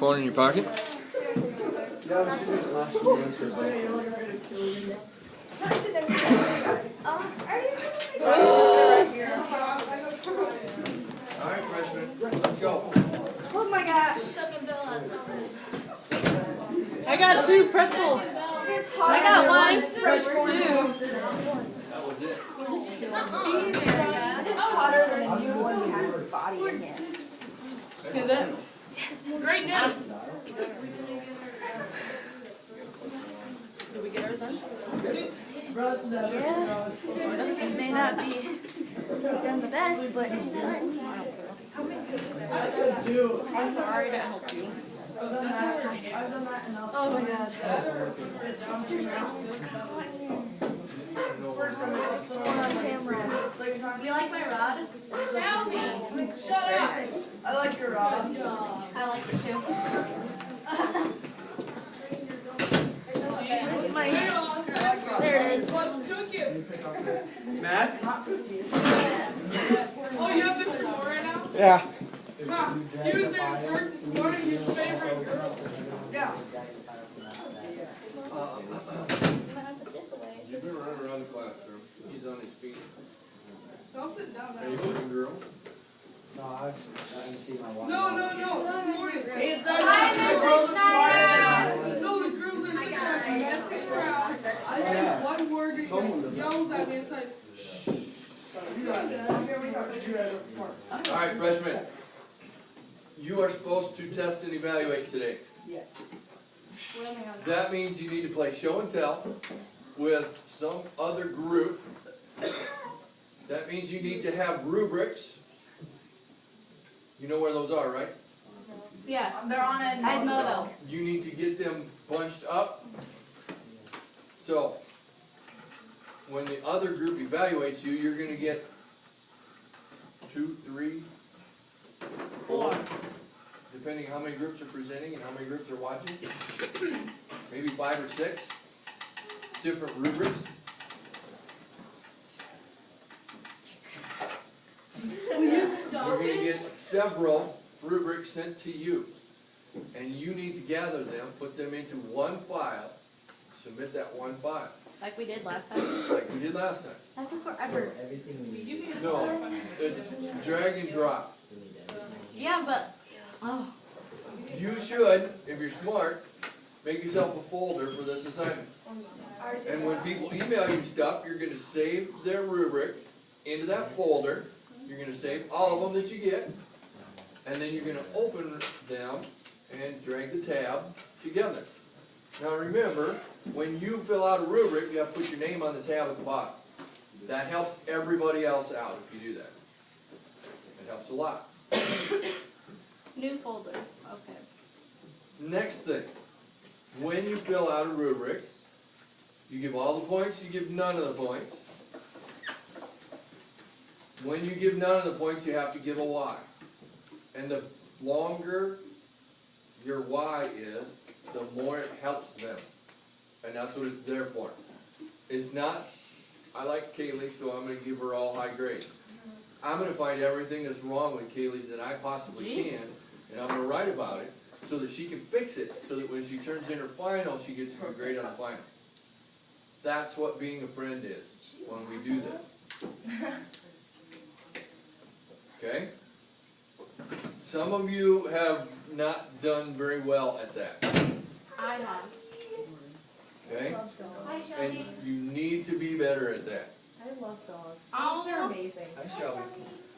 phone in your pocket? Alright, freshman, let's go. Oh my gosh. I got 2 pretzels. I got 1. Fresh 2. That was it. Hotter than a newborn cat's body in here. Is it? Yes. Great news. Did we get ours done? Yeah. It may not be done the best, but it's done. I'm sorry to help you. That's fine. Oh my god. Seriously. Someone on camera. You like my rod? I like your rod. I like it too. There it is. Matt? Oh, you have Mr. Moore right now? Yeah. Huh. He was there at church this morning, his favorite girls. Yeah. You've been running around the classroom. He's on his feet. Don't sit down Are you now. looking, girl? No, I haven't seen my wife. No, this morning. Hi, Mrs. Schneider. No, the girls are sitting there messing around. I said one word and he yells at me. It's like, Alright, freshmen. You are supposed to test and evaluate today. Yes. That means you need to play show and tell with some other group. That means you need to have rubrics. You know where those are, right? Yes. They're on Edmodo. You need to get them bunched up. So, when the other group evaluates you, you're going to get 2, 3, 4, depending how many groups are presenting and how many groups are watching. Maybe 5 or 6 different rubrics. You're going to get several rubrics sent to you. And you need to gather them, put them into one file, submit that one file, Like we did last time. like we did last time. That took forever. Everything we need. No, it's drag and drop. Yeah, but oh, You should, if you're smart, make yourself a folder for this assignment. And when people email you stuff, you're going to save their rubric into that folder. You're going to save all of them that you get. And then you're going to open them and drag the tab together. Now remember, when you fill out a rubric, you have to put your name on the tab at the bottom. That helps everybody else out if you do that. It helps a lot. new folder. Okay. Next thing, when you fill out a rubric, you give all the points, you give none of the points. When you give none of the points, you have to give a Y. And the longer your Y is, the more it helps them. And that's what it's there for. It's not, I like Kaylee, so I'm going to give her all high grades. I'm going to find everything that's wrong with Kaylee's that I possibly can, and I'm going to write about it so that she can fix it, so that when she turns in her final, she gets a good grade on the final. That's what being a friend is, when we do this. Okay? Some of you have not done very well at that. I have. Okay? And you need to be better at that. I love dogs. Dogs are amazing. I shall be.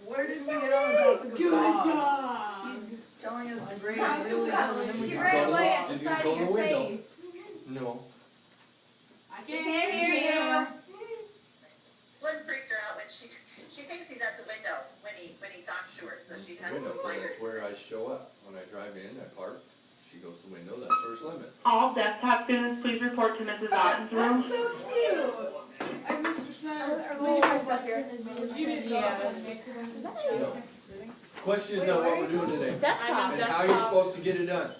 Where did we get on the topic of good dogs? job. He's telling us to grade really well, and then we She talk ran about away dogs. at the side of your face. No. I can't hear you. Slim freaks her out when she thinks he's at the window when he talks to her, so she has to Window, find her. that's where I show up. When I drive in, I park, she goes to the window, that's where it's limit. All desktop students, please report to Mrs. Otten's room. So cute. I'm Mr. Schneider. Leave my stuff here. You need to go. No. Questions on what we're doing today? Desktop. And how you're supposed to get it done?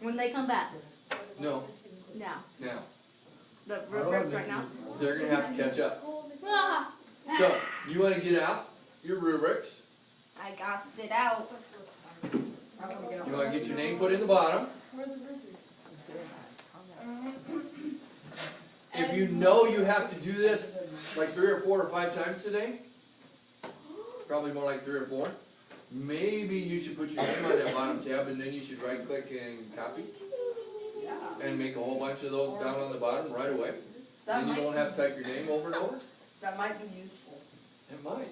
When they come back. No, Now. now. The rubrics right now. They're gonna have to catch up. Ah, So, you wanna get out your rubrics, I got sit out. You wanna get your name put in the bottom. If you know you have to do this like 3 or 4 or 5 times today, probably more like 3 or 4, maybe you should put your name on that bottom tab and then you should right click and copy. And make a whole bunch of those down on the bottom right away. That Then you might, don't have to type your name over and over. that might be useful. It might.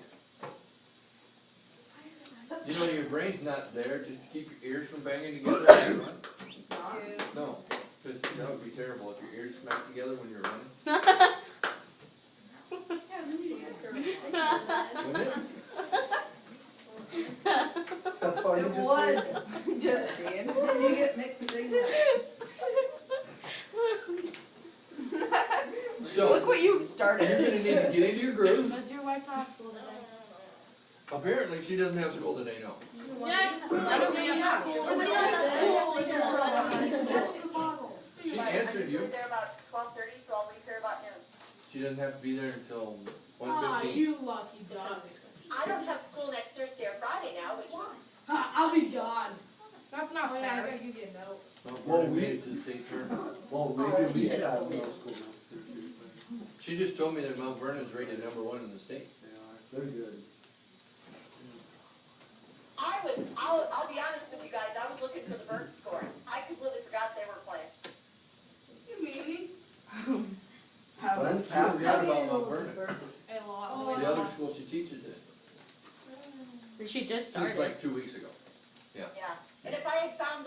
You know, your brain's not there just to keep your ears from banging together when you run. It's not. No, 'cause that would be terrible if your ears smack together when you're running. Wouldn't it? It would. Just saying. You get mixed things up. So, Look what you've you're started. gonna need to get into your grooves. Does your wife have school today? Apparently, she doesn't have school today, no. She answered I'm you. usually there about 12:30, so I'll leave here about noon. She doesn't have to be there until Ah, 1:15. you lucky dog. I don't have school next Thursday or Friday now, which was, I'll be gone. That's not Oh yeah, I fair. gotta give you a note. Well, we made it to the state tournament. Well, maybe we should have no school. She just told me that Mount Vernon's rated #1 in the state. They're good. I'll be honest with you guys, I was looking for the Burton score. I completely forgot they were playing. You mean? She forgot about Mount Vernon, A lot. the other school she teaches in. She just Since started. like 2 weeks ago. Yeah, and if I found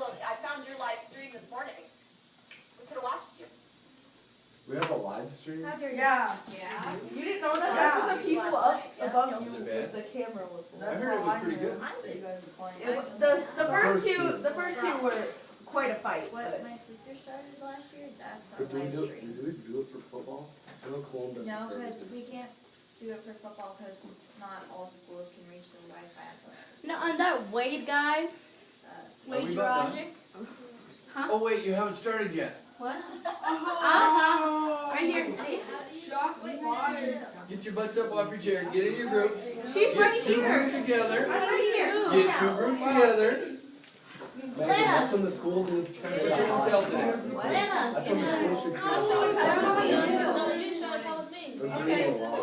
your live stream this morning, we could've watched you. We have a live stream? Yeah. Yeah. You didn't know that? That's what the people up above Was you it bad? with the camera was. I heard it was pretty good. That you guys were playing. The first two were quite a fight, What but. my sister started last year, that's But our do we live do, stream. do we do it for football? I know Cologne does it No, for because everything. we can't do it for football because not all schools can reach the Wi-Fi. No, and that Wade guy, Are we Wade about done? Drogic. Oh wait, you haven't started yet. What? Uh-huh. Right here. Shots fired. Get your butts up off your chair, get in your groups. She's right Get 2 here. groups together. I'm right here. Get 2 groups together. Megan, that's when the school needs to Kind of what you can tell today. That's when the school should I'm come. showing They're Okay. being allowed.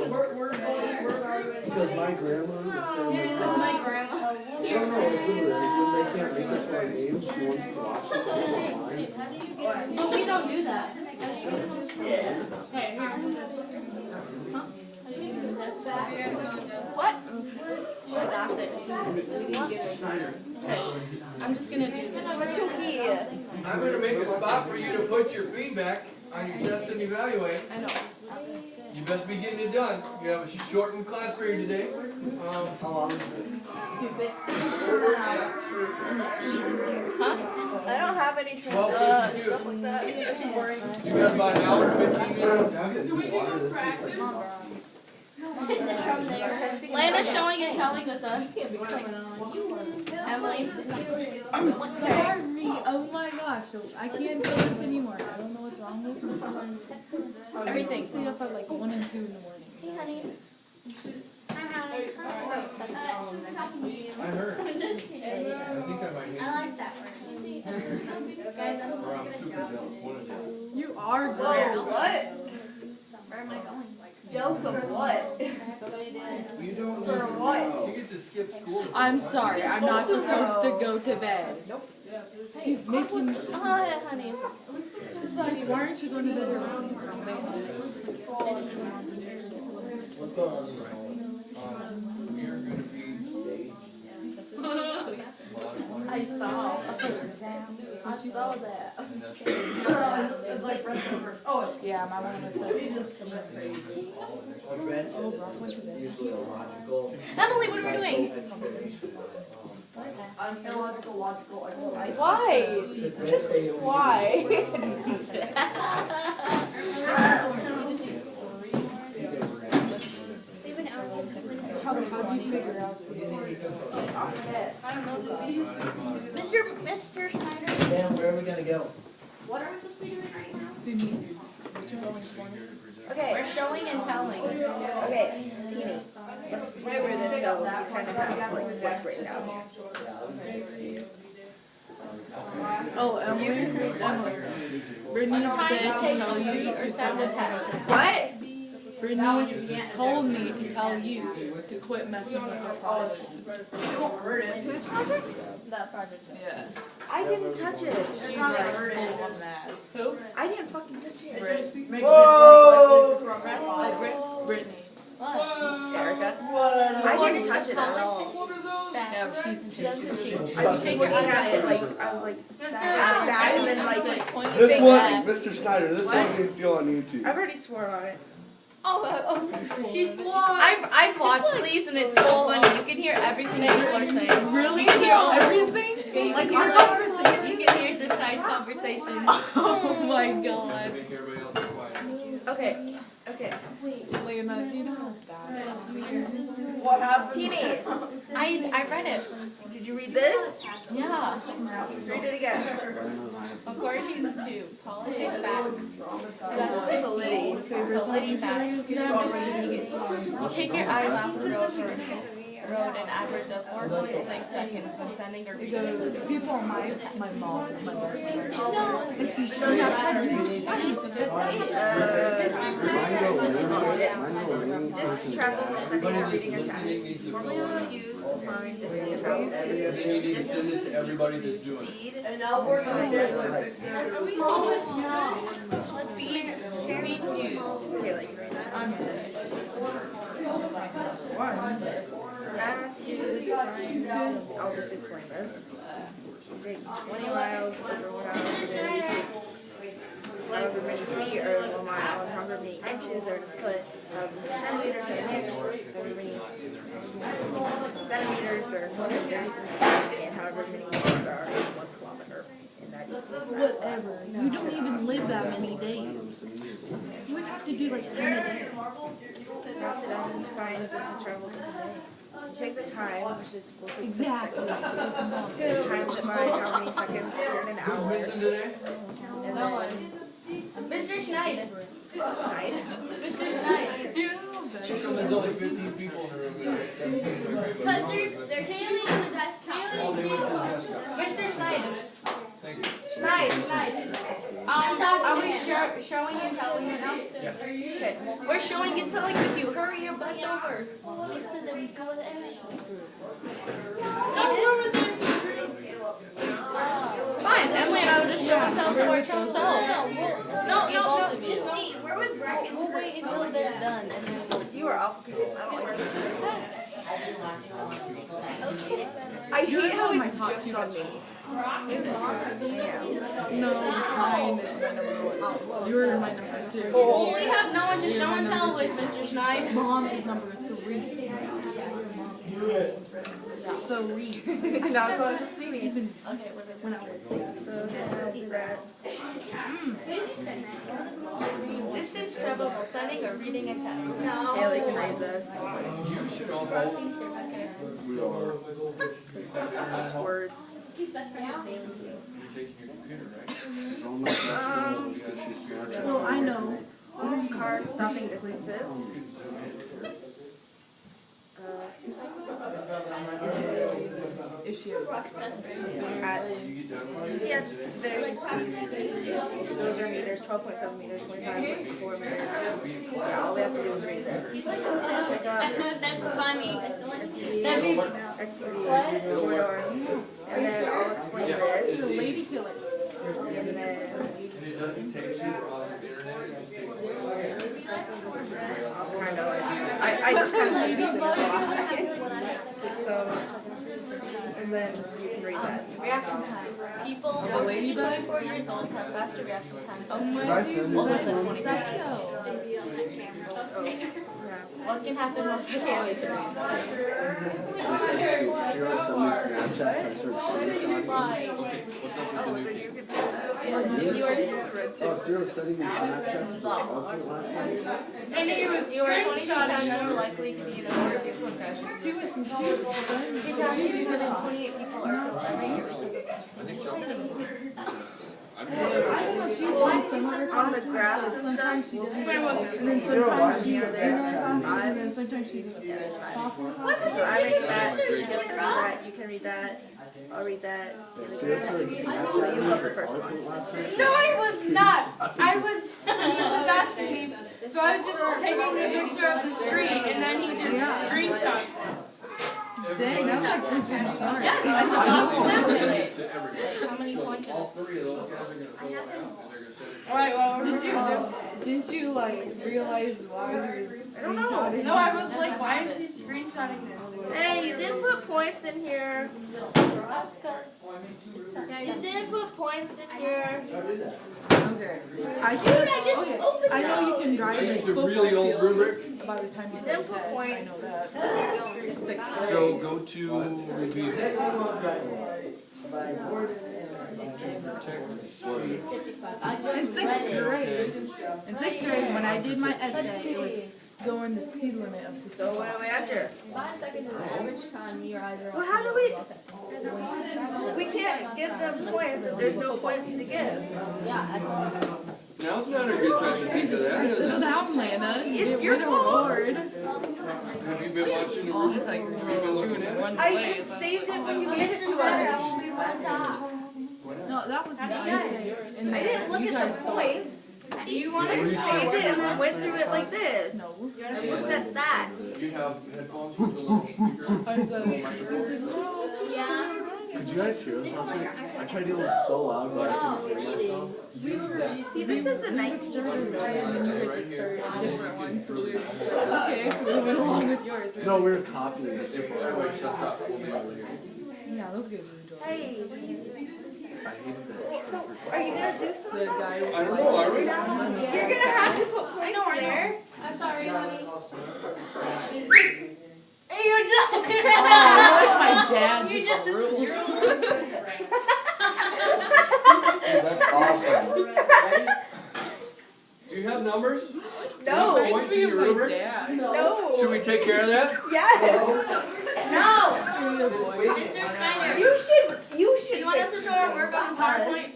Because my grandma was saying This is like, my grandma. no, no, like literally, like, when they can't make it to our games, she wants to watch it online. No, we don't do that. What? I got this. I'm just gonna do this. I'm gonna make a spot for you to put your feedback on your test and evaluate. I know. You best be getting it done. You have a shortened class period today. How long is it? Stupid. I don't have any 12:52. stuff like that. It's boring. You got about an hour and 15 minutes. So we can go practice. Lana's showing and telling with us. Emily. Pardon me, oh my gosh, I can't do this anymore, I don't know what's wrong with me. Everything. I stay up at like 1 and 2 in the morning. Hey, honey. I heard. I think I might hate I like that word. Guys, I'm it. Or I'm super jealous. One of them. You are Whoa, great. what? Where am I going? Jealous of what? You don't For what? She gets to skip school. I'm sorry, I'm not supposed to go to bed. She's making, Hi, honey. it's like, why aren't you going to bed early? We are gonna be I saw. I saw that. and that's It's like wrestling for. Oh, Yeah, my mom was like, you just commit crazy. My friend says it's usually a logical. Emily, what are we doing? I'm illogical, logical, I Why? Just Why? how do you figure out? Mr. Schneider. Dan, where are we gonna go? What are we supposed to be doing right now? To me. We're showing and telling. Okay, teeny. let's remember this so we kind of have like what's written down here. Oh, Emily, Brittany said to tell you to send a text. What? Brittany told me to tell you to quit messing with her project. Whose project? That project. Yeah. I didn't touch it. She's like full on that. Who? I didn't fucking touch it. Brittany. Erica. I didn't touch it at all. Yeah, she's I was just looking at it like, I was like, that is bad, and then like, This one, Mr. Snyder, this one needs to go on YouTube. I've already swore on it. She swore. I've watched these and it's so funny. You can hear everything people are saying. Really? You can hear all Everything? like our conversation. You can hear the side conversation. Oh my god. Make everybody else quiet. Okay, okay. Lena, do you know how bad it is? What happened? Teeny, I read it. did you read this? Yeah. Read it again. According to politics facts, Validity. facts, take your eyes off the road an average of 4.6 seconds when sending or receiving. The people on my mom is my best friend. And see, she So you have to distance travel is sending or reading a text. Formula used to find distance travel. And then you need to send this to everybody that's doing it. Speed. And now we're speed used. Okay, like, I'm math is signed. I'll just explain this. You take 20 miles over 1 hour, and then you take however many feet or 1 mile, and however many inches or a foot, however many centimeters or an inch, however many centimeters or a millimeter, and however many meters are 1 kilometer. And that equals that. Whatever. You don't even live that many days. You would have to do like 10 a day. Not that I'm to find distance travel this day. You take the time, which is 4.6 Exactly. seconds. Times it by how many seconds you're in an Who's hour. missing today? And No then one. Mr. Schneid. Schneid. Mr. Schneid. There's only 15 people in the room. There's 17 everybody. Because there's Haley in the desktop. Oh, they went to the desktop. Mr. Schneid. Thank you. Schneid. Are we showing you telling you now? Okay. We're showing you telling you. Hurry your butts over. Fine, Emily and I will just show and tell to our true selves. No. See, we're with brackets. We'll wait until they're done and then we'll. You are awful people. I don't like it. I hate how it's just on me. No, mine is my number one. You're my number two. Well, we have no one to show and tell with, Mr. Schneid. Mom is number 3. 3. Now it's all just me. Okay, we're So I'll do that. distance travel while sending or reading a text. Haley can read this. You should all both. It's just words. You're taking your computer, right? Well, I know. Car stopping distances. Issues. At, yeah, just very speeds. Those are meters, 12.7 meters, 25.4 meters. Yeah, all we have to do is read this. That's funny. XPD, corridor. And then I'll explain this. It's a lady killer. And then And it doesn't take super awesome internet, it just takes. I'll kind of like, I just kind of like this in the last second. So, and then you can read that. Reaction time. People over 24 years old have faster reaction time. Oh my Did I send God. this one? What can happen once you can't get your Zero send me Snapchats, I started sending this audio. What's up with the new kid? Oh, Zero sending me Snapchats is like awkward last night. And you were 20 times more likely to need a motor vehicle crash. Because 228 people are killed every year because of I think so. I'm I don't know, she's like some other On the classes, graphs but and sometimes stuff, she we'll does just like, and then Zero, sometimes one, she's yeah, junior that's classes, fine. and then sometimes she's sophomore classes. So I read that, you can read that, you can read that, I'll read that, you can read that. So you got the first one. No, I was not. He was asking me, so I was just taking the picture of the screen, and then he just screenshots it. Dang, that's like some kind of smart. Yes, I thought To everybody. How many points? All three of those guys are gonna fill it out, and they're gonna send it. Alright, well, Didn't you like realize why he was screenshotting? no, I was like, why is he screenshotting this? Hey, you didn't put points in here. That's good. Yeah, you didn't put points in here. Okay. I think, okay, opened I know you can drive I a used a football really old field rubric, by the time you Then say put test, I points. know that. Sixth grade. so go to review. In sixth grade, when I did my essay, it was going the speed limit of 60. So what are we after? 5 seconds is the average time your eyes are Well, how do we can't give them points if there's no points to give. Now's not a good time to do that, is Sit it? down, Lana. It's Get your rid of fault. reward. Have you been watching the Oh, I rubric? thought you were Have you been looking at it? I just saved it when you gave it to us. No, that was my essay. And I didn't look you at guys the thought- points. Do you want to saved it and then went through it like this? No. I looked at that. Do you have headphones with the little speaker? I was like, no, she Yeah. Could you guys hear us last week? I tried to yell so loud, but I couldn't hear myself. See, this is the 19th. and then you guys would start a different one, so we were just like, okay, so we went along with yours. Right? No, we were copying it. If everybody shuts up, we'll be able to hear. Yeah, those guys were enjoying Hey, I hated that. so are you gonna do it. something? The guy was I don't like, know, are we? You're gonna have to put points in there. I'm sorry, honey. Hey, you're done. oh, my dad You just just- rules. Dude, that's awesome. Do you have numbers? No. Points in your rubric? Dad. No. Should we take care of that? Yes. No. Mr. Steiner, You should. You should. do you want us to show our work on PowerPoint?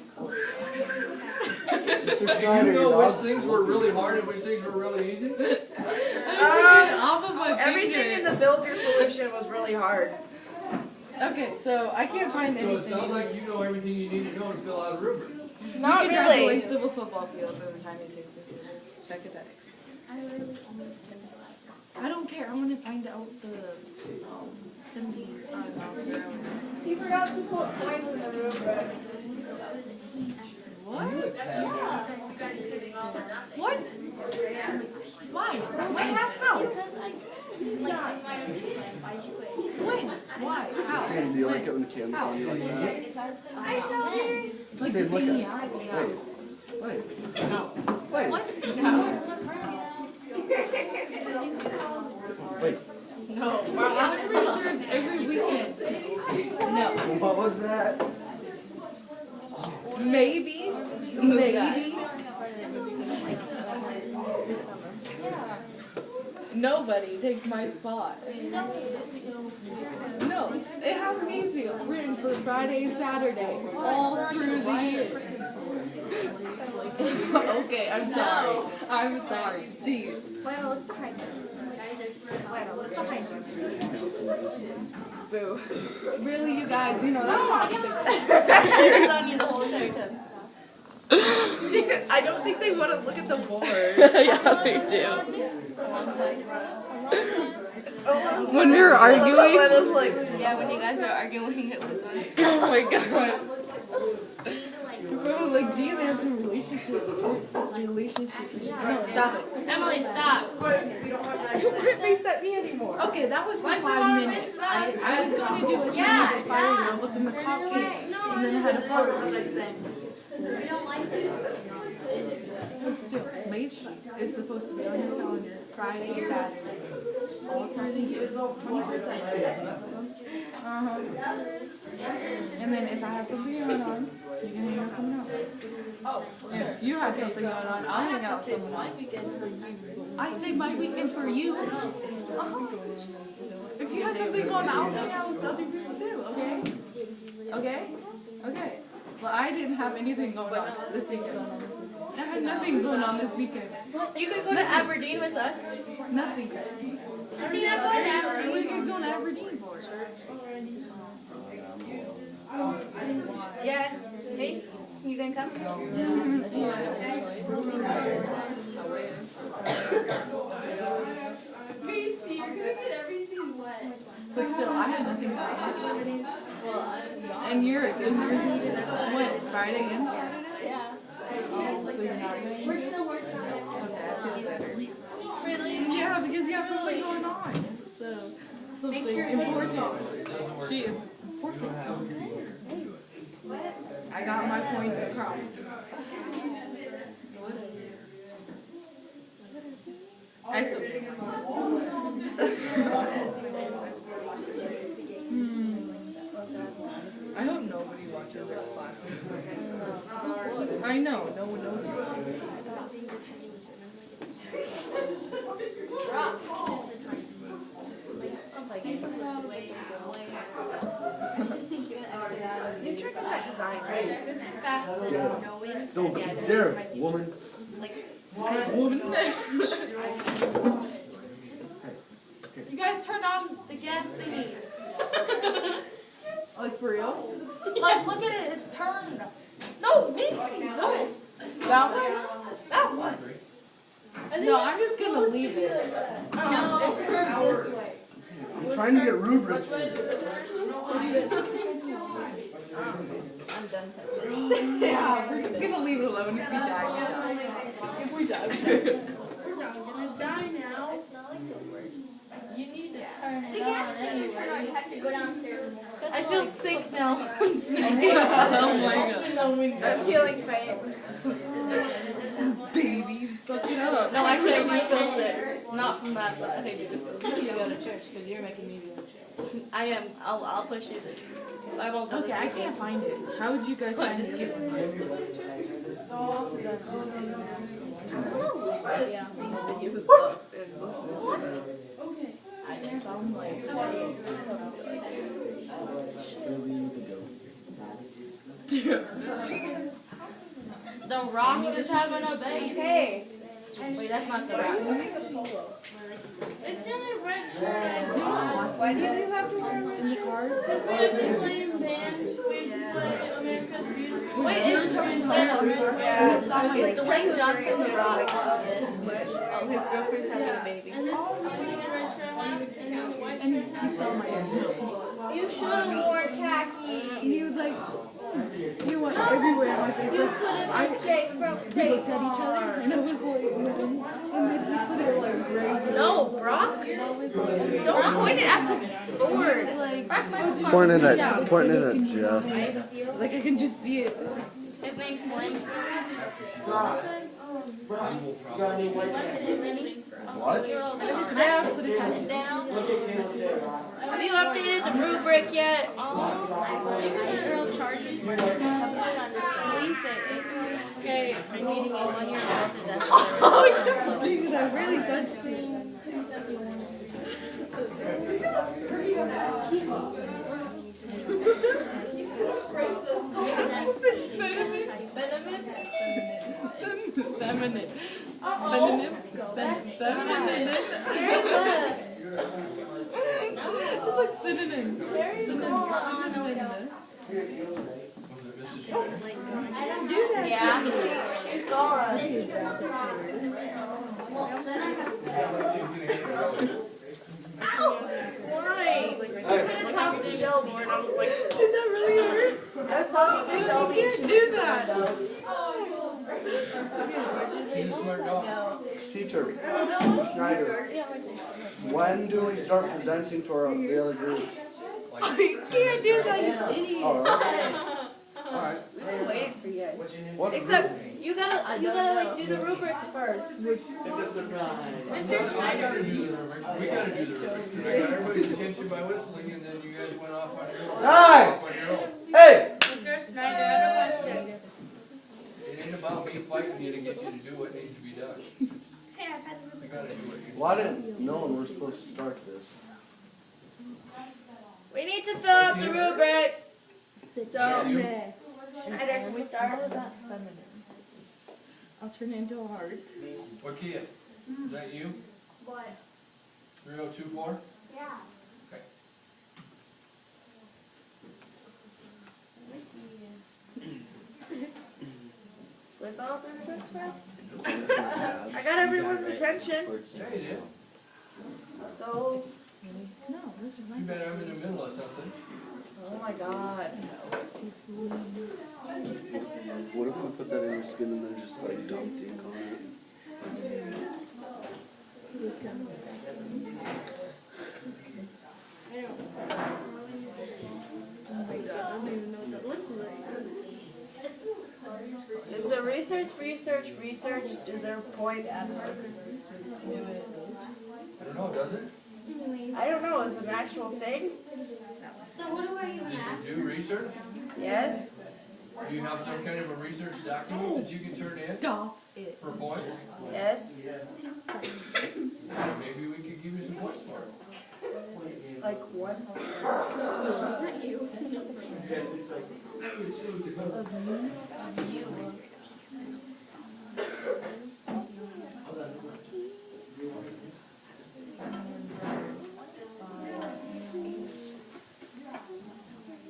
Mr. Do Snyder, you know your which dog's things were really hard and which things were really easy? Off of my Everything in finger. the build your solution was really hard. Okay, so I can't find So it anything. sounds like you know everything you need to know to fill out a rubric. Not you can drive the really. length of a football field every time you take the check attacks. I don't care. I want to find out the 75 miles per hour. He forgot to put points in the rubric. What? What? Why? When? How? When? Why? How? Stan, do you like it when Kim's on you like that? Like Stan, just look hanging at out? Wait. What? Wait. No. I was reserved every weekend. No. What was that? Maybe. Maybe. Nobody takes my spot. No, it has me written for Friday and Saturday all through the year. Okay, I'm sorry. I'm sorry. Jeez. Wait, look behind you. Wait, look behind you. Boo. Really, you guys, you know, that's not It was on you the whole entire test. I don't think they want to look at the board. Yeah, they do. When we were arguing. Yeah, when you guys were arguing, it was on. Oh my god. Bro, like, geez, they have some relationship. No, stop it. Emily, stop. Quit face at me anymore. Okay, that was for Why 5 we minutes. want I was going to do a Chinese fire drill, but then the cop came, and then I had to follow this thing. We don't like it. But still, Mace is supposed to be on your calendar Friday, Saturday, all through the year, 24/7. And then if I have something going on, you can hang out with someone else. Oh, If you have something going on, I'll hang out with someone else. weekends for you. I save my weekends for you. If you have something going on, I'll hang out with other people too, okay? Okay? Okay. Well, I didn't have anything going on this weekend. I had nothing going on this weekend. You could go to Aberdeen with us. Nothing. I mean, I'm going to Aberdeen. What are you guys going to Aberdeen for? Yeah, Mace, you gonna come? Macy, you're gonna get everything wet. But still, I had nothing going on. And you're what, Friday and Saturday? Yeah. Oh, so you're not going? We're still working on it. Okay, I feel better. Really? Yeah, because you have something going on. So, something important. She is important. I got my point across. I still I hope nobody watches our classes. I know, no one knows. You're checking that design, right? This is fact. Don't you dare, woman. You guys turn on the gas thingy. Like for real? Like, look at it, it's turned. No, Macy, no. That one? That one. No, I'm just gonna leave it. No, it's turned this way. I'm trying to get rubrics. I'm done touching. Yeah, we're just gonna leave it alone if we die. We die. If we die, we die. We're gonna die now. It's not like the worst. You need to turn it on anyway. You have to go downstairs. I feel sick now. Oh my god. I'm feeling faint. Babies, suck it up. No, actually, I do feel sick. Not from that, but I do feel sick. You go to church because you're making me go to church. I am. I'll push you this. I won't go Okay, this I weekend. can't find it. How would you guys find it? Yeah. These videos up and listen. I sound like The Rock is having a baby. Hey. Wait, that's not the Rock. It's in a red shirt. Why do you have to wear in the car? Because we have the same band. We play America's Beautiful. Wait, is Dwayne Johnson the Rock? Oh, his girlfriend's having a baby. And this is in a red shirt hat and then the white And shirt. he saw my You should have worn khaki. and he was like, he went everywhere. And I was You like, could have Jake from we State looked at each other and I was like, and then he put it like right. No, Brock. Don't point it at the board. Pointing at Jeff. I was like, I can just see it. His name's Slim. What? Jeff, put it down. Have you updated the rubric yet? Girl charging. Please say it. Okay, I'm meeting you 1 year old to death. Oh, don't do that. I really touched it. Feminine. Just like synonym. Yeah. She's gone. Why? I could have talked to Shelby and I was like, Did that really hurt? I was talking to Shelby. You can't do that. He's a smart dog. Teacher, Schneider, when do we start presenting to the other group? You can't do that, you idiot. Alright. We've been waiting for you guys. What Except you gotta like do the rubrics first. Mr. Schneider. We gotta do the rubrics. And I got everybody's attention by whistling, and then you guys went off on your own. Nice! Off on your own. Hey! Mr. Schneider, I have a question. It ain't about me fighting you to get you to do what needs to be done. You gotta do what you. Well, I didn't know when we're supposed to start this. We need to fill out the rubrics. So, Schneider, can we start? How is that feminine? I'll turn it into a heart. What key? Is that you? What? 3024? Yeah. Okay. With all the tricks now? I got everyone's attention, Yeah, you did. so, No, this is my. You bet I'm in the middle of something. oh my god. What if we put that in your skin and then just like dumped ink on it? Oh my god, I don't even know what that looks like. Is there research? Is there points? I don't know, does it? I don't know, is it an actual thing? So what do I even ask? Did you do research? Yes? Do you have some kind of a research document that you can turn in Stop it. for points? Yes? Maybe we could give you some points for it. Like what?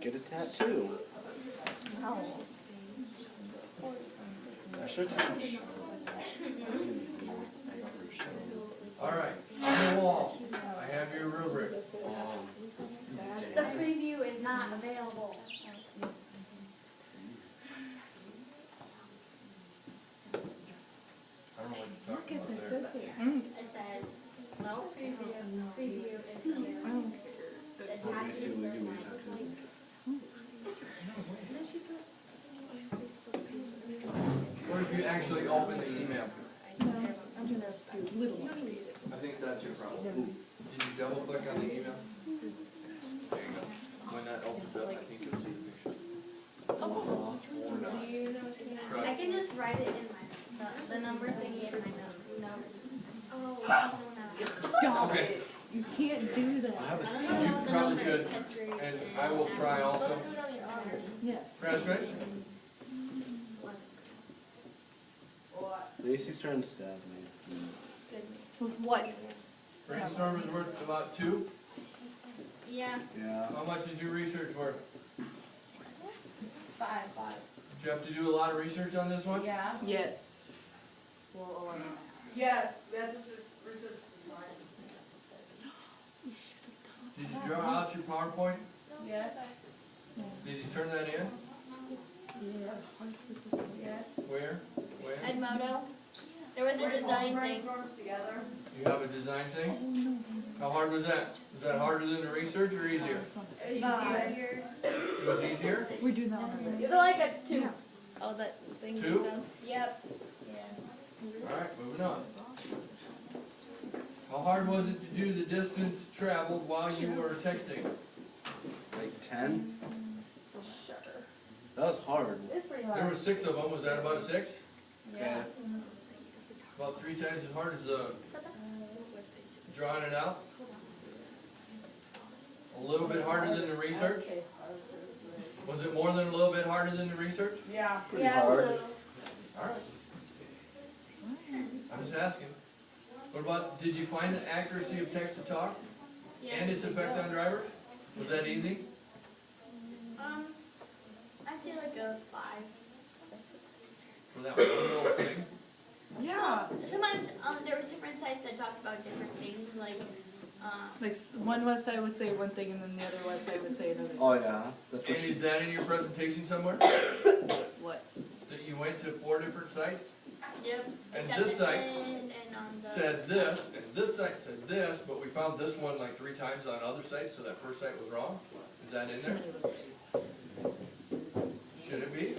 Get a tattoo. I should touch. Alright, on the wall, I have your rubric. The preview is not available. I don't know what you're talking about there. It says, no preview is available. Attached to the What if you actually open the email? Little one. I think that's your problem. Did you double click on the email? There you go. When that opens up, I think you'll see the picture. Or not. I can just write it in the number thingy in my notes. Oh, Stop Okay. it. You can't do that. I have a You probably should, and I will try also. Yeah. Graduate? Lacey's trying to stab me. With what? Brainstorm is worth about 2. Yeah. Yeah. How much is your research worth? 5. Did you have to do a lot of research on this one? Yeah. Yes. Yes. Did you draw out your PowerPoint? Yes. Did you turn that in? Yes. Yes. Where? When? Edmodo. There was a design thing. You have a design thing? How hard was that? Was that harder than the research or easier? It was easier. It was easier? We're doing that on Is it like a 2? Oh, that thing. 2? Yep. Alright, moving on. How hard was it to do the distance traveled while you were texting? Like 10? That was hard. It's pretty There hard. were 6 of them, was that about a 6? Yeah. About 3 times as hard as drawing it out? A little bit harder than the research? Was it more than a little bit harder than the research? Yeah. Pretty hard. Alright. I'm just asking. What about, did you find the accuracy of text to talk and its effect on drivers? Was that easy? I'd say like a 5. For that one little thing? Yeah. Sometimes there were different sites that talked about different things, like Like one website would say one thing and then the other website would say another. Oh yeah. That's And what she is that in your presentation somewhere? What? That you went to 4 different sites? yep. And it's at this the site end and on the said this, and this site said this, but we found this one like 3 times on other sites, so that first site was wrong? Is that in there? Should it be?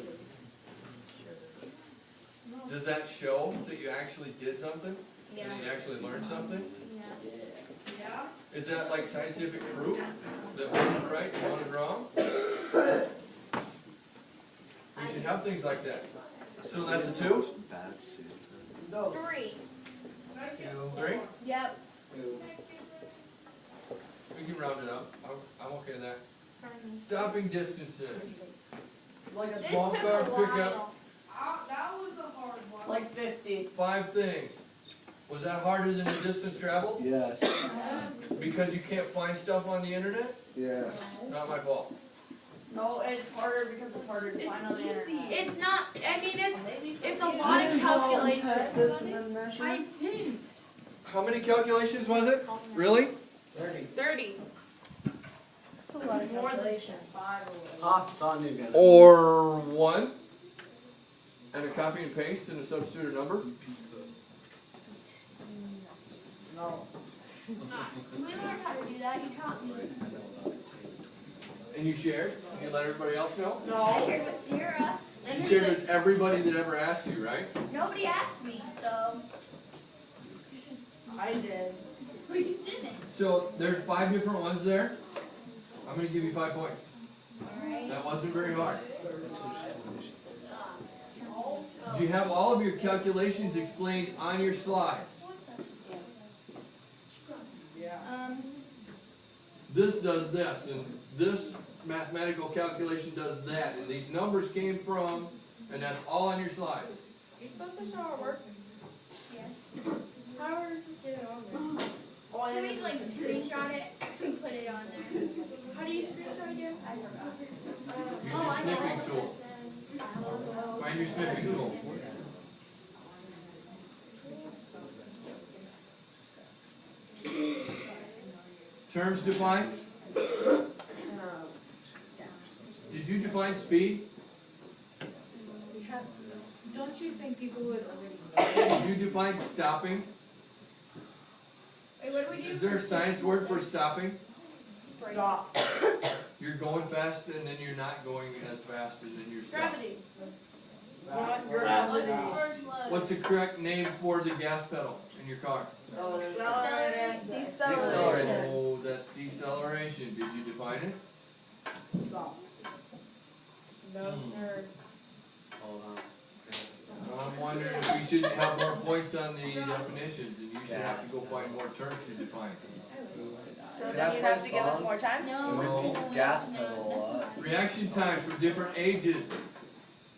Does that show that you actually did something? Yeah. And you actually learned something? Yeah. Is that like scientific proof that one is right and one is wrong? We should have things like that. So that's a 2? bad Santa. 3. 3? Yep. We can round it up. I'm okay with that. Stopping distances. Like a This Small took car a pickup. while. That was a hard one. like 50. 5 things. Was that harder than the distance traveled? Yes, Because you can't find stuff on the internet? yes. Not my fault. No, it's harder because it's harder to find on the internet. It's not, I mean, it's a lot of calculations. This and then measure. I didn't. How many calculations was it? Really? 30. That's a lot of calculations. Pop, it's on you again. Or 1? And a copy and paste and a substitute a number? No. We learned how to do that, you taught me. And you shared? You let everybody else know? I shared with Sierra. You shared with everybody that ever asked you, right? Nobody asked me, so. I did. But you didn't. So there's 5 different ones there. I'm gonna give you 5 points. Alright. That wasn't very hard. Do you have all of your calculations explained on your slides? This does this, and this mathematical calculation does that, and these numbers came from, and that's all on your slides. You're supposed to show our work. Yes. How are we supposed to get it on there? Oh, Can we like screenshot it and put it on there? How do you screenshot again? I forgot. Use your snipping tool. Find your snipping tool. Terms defined? Did you define speed? Don't you think people would Did you define stopping? Wait, what do we do? Is there a science word for stopping? Stop. You're going fast and then you're not going as fast and then you're stopping. Gravity. Gravity. What's the correct name for the gas pedal in your car? Accelerator. Deceleration. Oh, that's deceleration. Did you define it? Stop. No, sir. Hold on. I'm wondering if we shouldn't have more points on the definitions and you should have to go find more terms to define. So then you'd have to give us more time? No. Gas pedal a lot. Reaction times for different ages.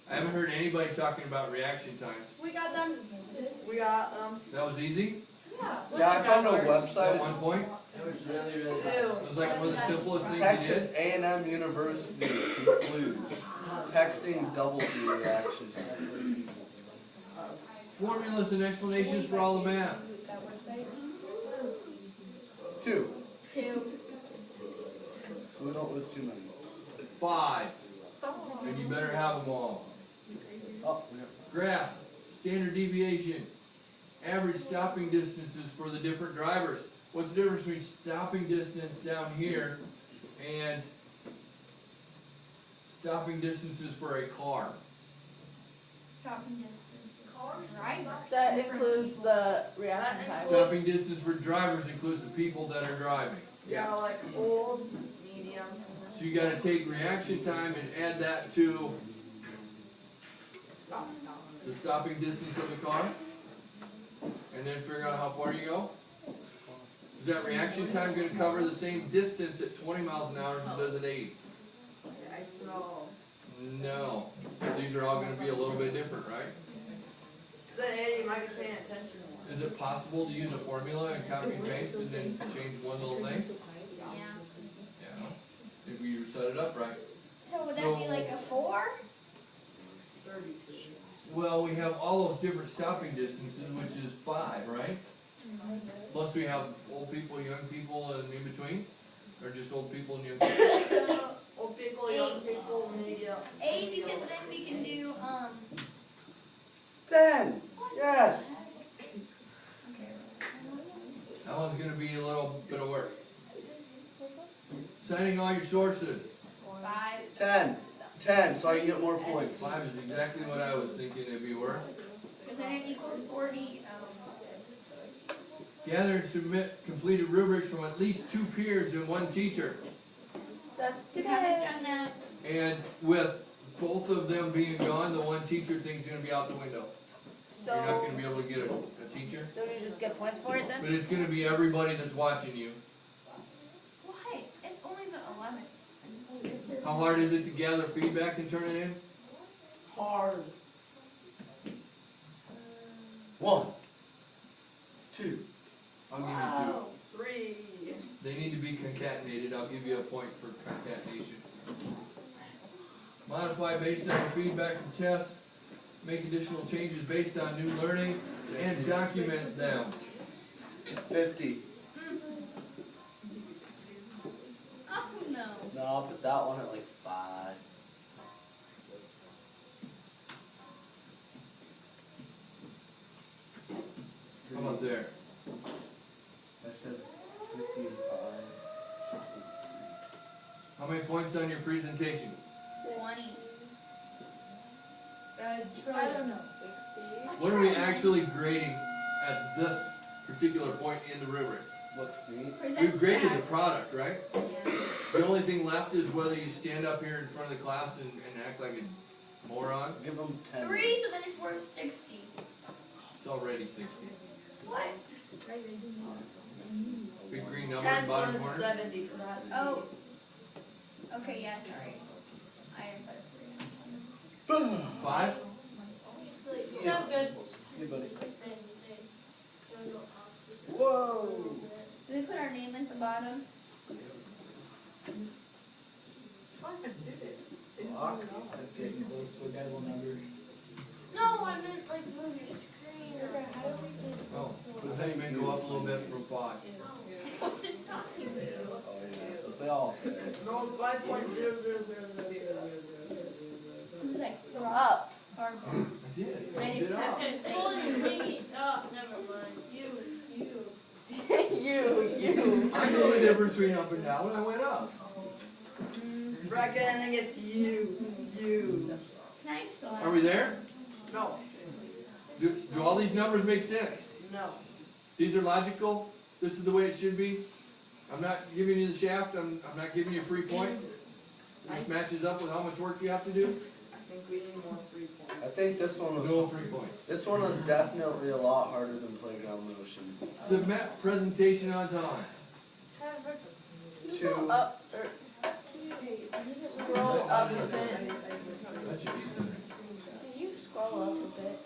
I haven't heard anybody talking about reaction times. We got them. We got That was easy? Yeah. Yeah, I found a At website. one point? It was really, really It was like one of the simplest things you Texas did. A&M University concludes texting doubles the reaction time. Formulas and explanations for all the math. 2. 2. So we don't lose too many. 5. And you better have them all. Oh, we have. Graphs, standard deviation, average stopping distances for the different drivers. What's the difference between stopping distance down here and stopping distances for a car? Stopping distance. Right. That includes the reaction time. Stopping distance for drivers includes the people that are driving. like old, medium. So you gotta take reaction time and add that to the stopping distance of the car, and then figure out how far you go. Is that reaction time gonna cover the same distance at 20 miles an hour as it does at 80? I know. No. These are all gonna be a little bit different, right? Cause at 80, you might be paying attention more. Is it possible to use a formula and copy and paste and then change one little thing? Yeah. Yeah. If you set it up right. So would that be like a 4? 30. Well, we have all those different stopping distances, which is 5, right? Plus we have old people, young people, and in between? Or just old people and young people? So Old people, young people, medium. 8 because then we can do 10. Yes. That one's gonna be a little bit of work. Citing all your sources. 5. 10. 10, so I can get more points. 5 is exactly what I was thinking it'd be worth. Because then it equals 40. Gather and submit completed rubrics from at least 2 peers and 1 teacher. That's We haven't today. done that. And with both of them being gone, the 1 teacher thing's gonna be out the window. You're not So, gonna be able to get a teacher. so we just get points for it then? But it's gonna be everybody that's watching you. Why? It's only the 11th. This is How hard is it to gather feedback and turn it in? Hard. 1, 2. I'll give you 2. 3. They need to be concatenated, I'll give you a point for concatenation. Modify based on feedback from tests, make additional changes based on new learning, and document them. 50. Oh, no. No, I'll put that one at like 5. How about there? I said 50 and 5. How many points on your presentation? 20. I don't know. What are we actually grading at this particular point in the rubric? Looks neat. We've graded the product, right? The only thing left is whether you stand up here in front of the class and act like a moron. Give them 10. 3, so then it's worth 60. It's already 60. What? Big green number in the bottom corner. 70 for that. Oh. Okay, yeah, sorry. I am better. 5? Sounds good. Hey, buddy. Whoa! Do we put our name at the bottom? That's getting close to a deadly number. No, I meant like move your screen or Oh, does that even go up a little bit from 5? what's it talking about? Oh, yeah. That's what they all say. No, it's 5.0000000. Who's like Up. or I did. I I did just have up. to say. Oh, never mind. You. You. I know the difference between up and down when I went up. Bracket, I think it's you. Can I saw Are we there? No, Do all these numbers make sense? no. These are logical? This is the way it should be? I'm not giving you the shaft, I'm not giving you free points? This matches up with how much work you have to do? I think we need more 3 points. I think this one was. No free points. This one was definitely a lot harder than Playground Motion. Submit presentation on time. 2. Up. Scroll up a bit. That should be easy. Can you scroll up a bit?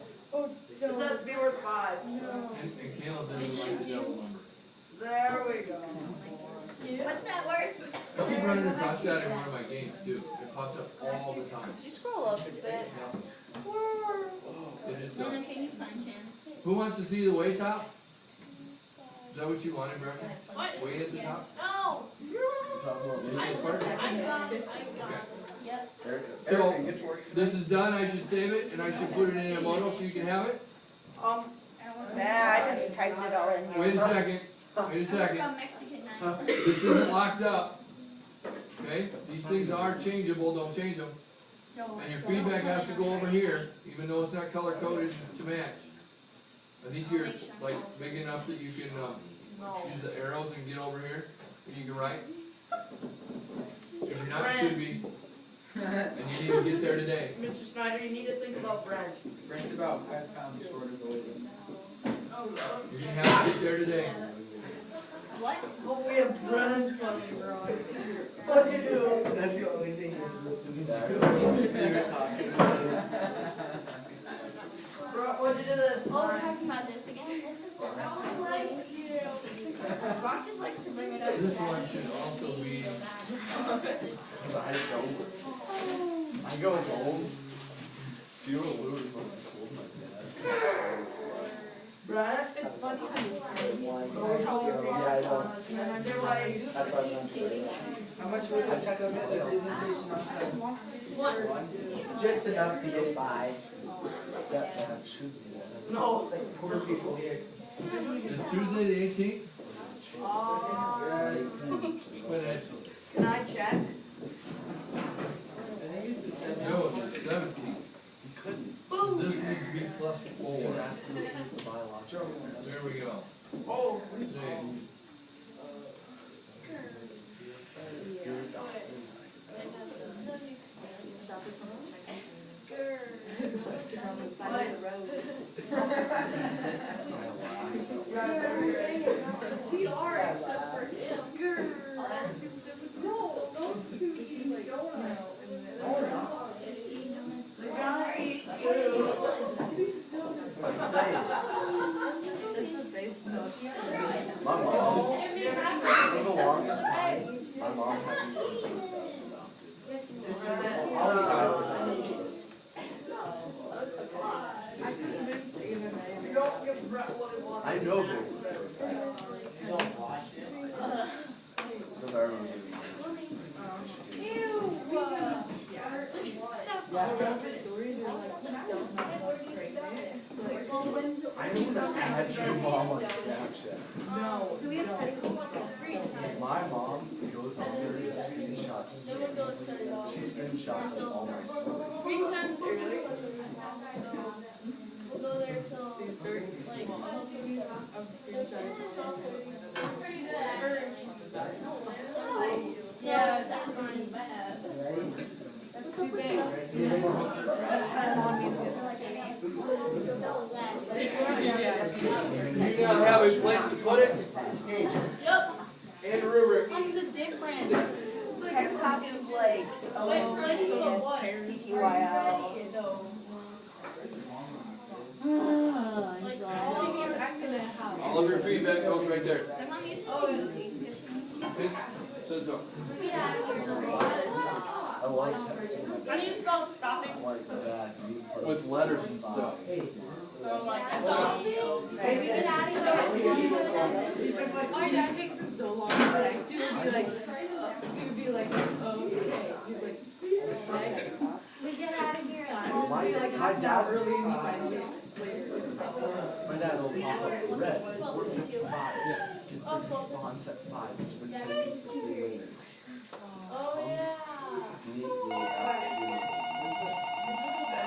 This has to be worth 5. And Caleb doesn't like the double number. There we go. What's that word? I'll be running across that in one of my games too. It pops up all the time. Can you scroll up a bit? It just Luna, does. can you punch in? Who wants to see the way top? Is that what you wanted, Brecca? What? Way at the top? No. Talk about me. I got it. Yep. So, this is done, I should save it, and I should put it in a model so you can have it? Um, Nah, I just typed it all in here. Wait a second, wait a second. From Mexican night. This isn't locked up. Okay, these things are changeable, don't change them. And your feedback has to go over here, even though it's not color coded to match. I think you're like big enough that you can, use the arrows and get over here, and you can write. If you're not, it should be. And you need to get there today. Mr. Snyder, you need to think about Brent. Brent's about 5 pounds short of the weight. You're gonna have to get there today. What? Oh, we have Brent's coming, bro. What do you do? That's the only thing that's supposed to be there. Bro, what'd you do this? Oh, we're talking about this again? This is the Boxes likes to bring it up. This one should also be, I go home. Zero Lewis must have told my dad. Brent? It's funny how you Yeah, I know. And they're like, That's why I'm not doing it. How much would I submit the presentation on time? One. Just enough to get by. Stepdad should be that. no. Poor people here. it's Tuesday the 18th? Can I check? I think it's the 7th. No, it's the 17th. He couldn't. This needs to be plus 4. That's to use the biological. There we go. Oh. See. We are, except for him. No, don't. She screenshots of all my stories. 3:10 early. We'll go there till like yeah, that's fine. That's too big. You not have a place to put it? Yep. And rubric. What's the difference? Text talk is like TTYL. All of your feedback goes right there. So. I like texting. How do you spell stopping? I like that. With letters and stuff. So like stop. My dad takes him so long to text. He would be like, okay. He's like, next. We get out of here. My dad Early and he finally later. My dad will pop up red. We're 55. His response at 5, which would take 3 minutes. Oh yeah. Immediately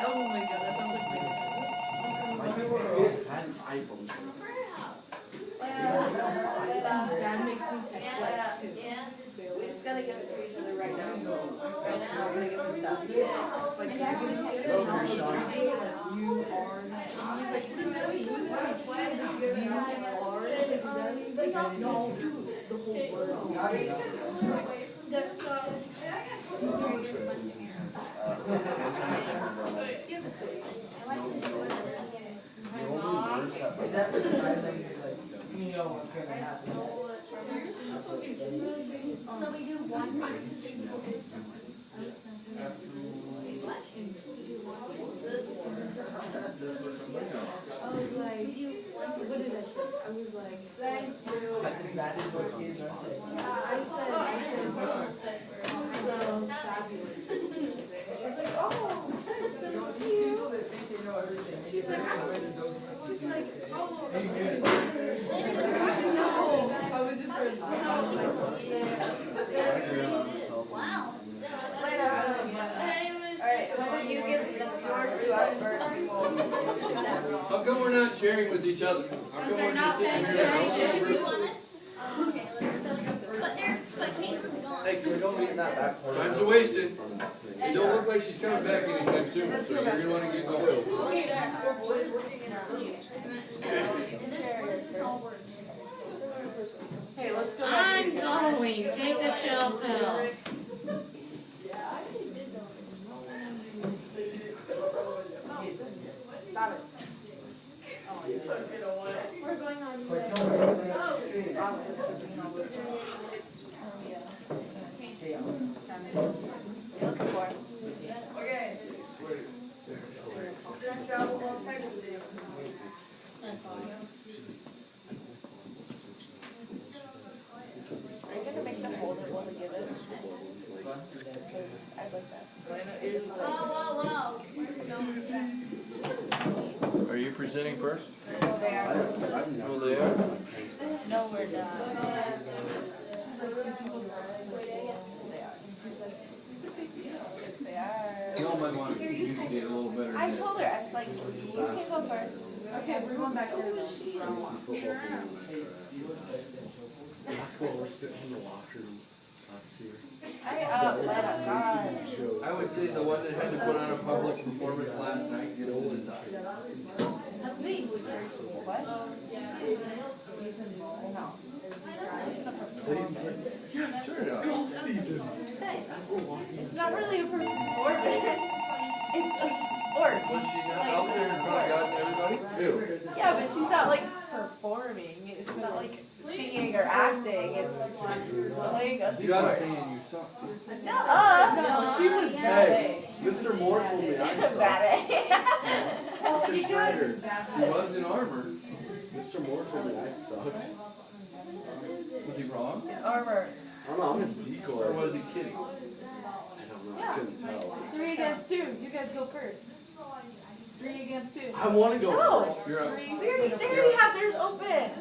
Oh my god, that sounds like my dad. my parents had an iPhone. Dad makes me text like his We just gotta give it to each other right now. Right now, we're gonna give him stuff. like you're gonna say Go for your shot. you are. He's like, what does that mean? You are. He's like, no, the whole word. Desktop. That's exciting. You know what's gonna happen. So we do one. I was like, what did I say? I was like, thank you. I think that is what kids are. I said, so fabulous. She's like, oh, that's so cute. People that think they know everything. She's like, oh, no. I was just really, I was like, Wow. Alright, why don't you give yours to us first? How come we're not sharing with each other? How come we're just sitting here? Okay, but Caitlin's gone. Hey, can we go meet in that back corner? Time's a wasted. It don't look like she's coming back anytime soon, so you're gonna wanna get going. hey, let's go. I'm going, take the chill pill. Stop it. We're going on. But don't worry. Looking for. Okay. Are you gonna make them hold it while they give it? Because I like that. Whoa. Are you presenting first? No, they are. Oh, they are? No, we're not. They are. You all might want to communicate a little better I than that. told her, I was like, you can go first. Okay, we're going back there. Basketball, we're sitting in the locker room last year. Let up, God. I would say the one that had to put on a public performance last night is Liza. That's me. What? No. Yeah, Sure enough. golf season. It's not really a performance. It's a sport. Was she not out there in front of God and everybody? Ew. Yeah, but she's not like performing. It's not like singing or acting. It's playing a You got a sport. fan, you suck. No, She was Hey, Mr. Moore told me I sucked. bad. Mr. Schneider. She was in armor. Mr. Moore told me I sucked. Was he wrong? Armor. I don't know, I'm a decoy. Or was he kidding? I don't know, I couldn't tell. 3 against 2. You guys go first. 3 against 2. I want to go No. first. You're up. They already have theirs open.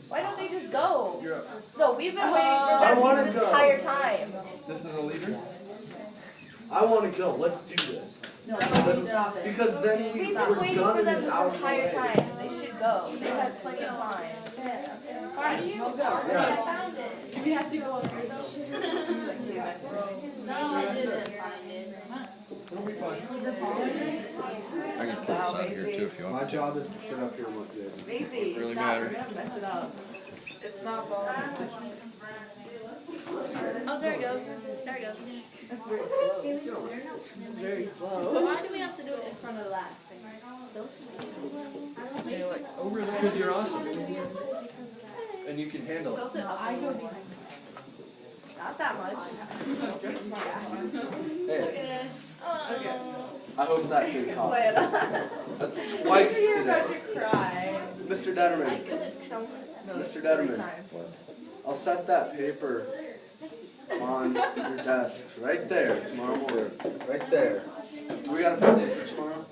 Why don't they just go? You're up. No, we've been waiting for I them wanna this go. entire time. This is a leader? I wanna go, let's do this. No, stop it. Because then We've been we're waiting done for in them this this hour entire delay. time. They should go. They had plenty of time. Fine, we'll go. Yeah. Do we have to go up here though? No, I didn't find it. It'll be fine. I can pull this out of here too if you want. My job is to sit up here and look good. Macy, Really stop. matter. We're gonna mess it up. It's not falling. Oh, there it goes. There it goes. It's very slow. It's very slow. So why do we have to do it in front of the last thing? They're like over there. Because you're awesome. And you can handle it. Tilt it up. I go behind. Not that much. Just my ass. Hey, Okay. I hope that didn't cost. Play it up. That's twice You're about today. to cry. Mr. Detterman, No, Mr. three Detterman, times. I'll set that paper on your desk, right there, tomorrow morning, right there. Do we got a budget for tomorrow?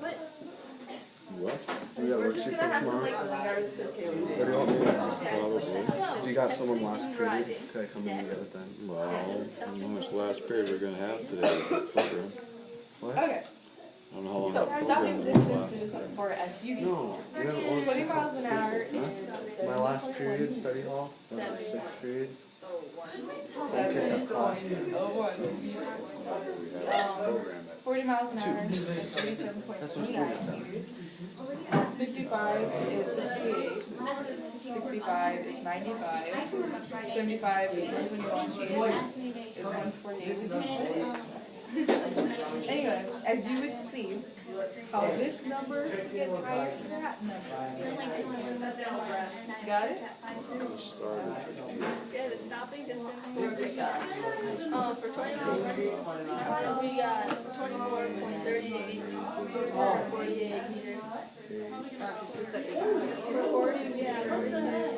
What? Do we got a We're just worksheet gonna for have to tomorrow? like lingers this What do you want me to do? Probably. You got someone last period? Could I come in and get it then? Well, I don't know how much last period we're gonna have today. Program. What? Okay, I don't know how long so that stopping program will last. distances for SUV. No, we have a 20 miles an hour Huh? is My last period, study hall, that was sixth period. seven point oh one. 40 miles an hour is 37.29 meters. 55 is 68. 65 is 95. 75 is 121. 80 is 148. Anyway, as you would see, how this number gets higher than that number. Got it? Yeah, the stopping distance for 20 miles, we got 24.38, 48 meters. It's just like For 40, we have 42 meters.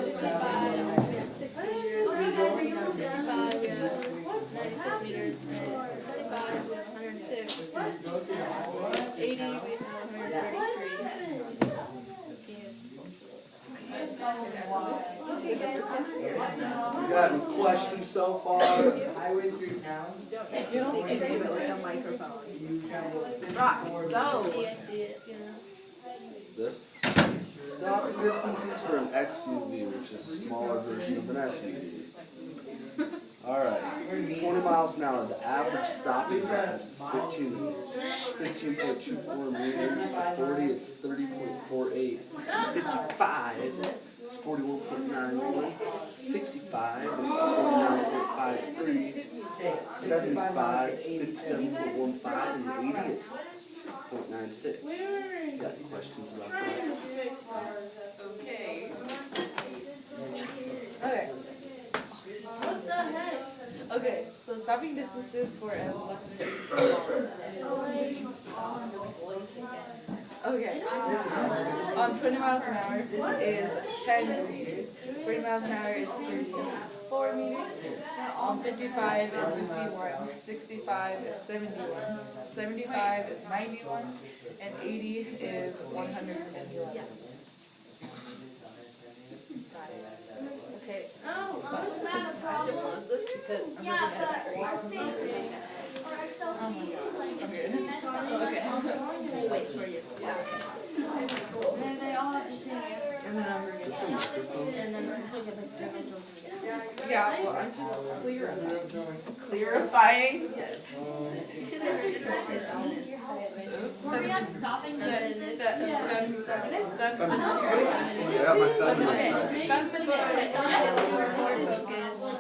65, we have 6 meters. 65, we have 96 meters. And 75, we have 106. 80, we have 133. You got any questions so far? Highway through town. you don't speak to it like a microphone. You travel. Rock, go. Yeah, I see it, you know. This? Stopping distances for an XUV, which is a smaller version of an SUV. Alright, 20 miles an hour, the average stopping distance is 15.24 meters. For 40, it's 30.48. 55, it's 41.91. 65, it's 49.53. 75, 57.15. And 80, it's 0.96. You got any questions about that? Okay. Okay. What the heck? Okay, so stopping distances for an electric Okay. 20 miles an hour is 10 meters. 40 miles an hour is 34 meters. 55 is 51. 65 is 71. 75 is 91. And 80 is 111. Okay. Oh, I have to pause this because I'm looking at it. we'll wait for you. And they all have to sing it. And then I'm gonna get And then we'll get the individuals. Yeah, well, I'm just clarifying. To this Were we on stopping I Yeah, my thumb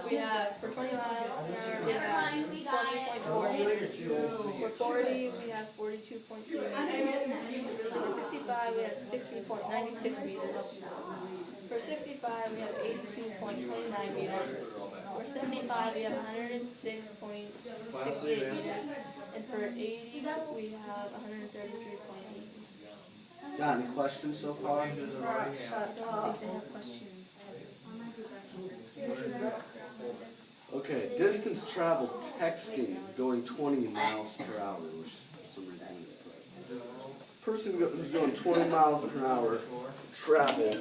we have for 20 miles an hour, we have 20.4 meters. For 40, we have 42.3 meters. For 55, we have 60.96 meters. For 65, we have 82.29 meters. For 75, we have 106.68 meters. And for 80, we have 133.8. Got any questions so far? I don't think they have questions. Okay, distance traveled texting going 20 miles per hour, which for some reason person who's going 20 miles per hour travel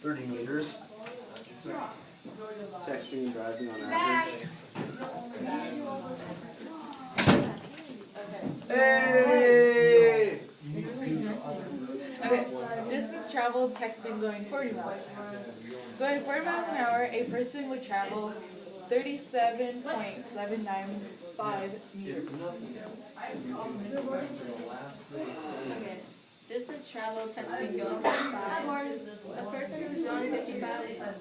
30 meters. Texting and driving on average. travel texting going 40 miles an hour. Going 40 miles an hour, a person would travel 37.795 meters. Okay. Distance travel texting going 55. A person who's going 55 will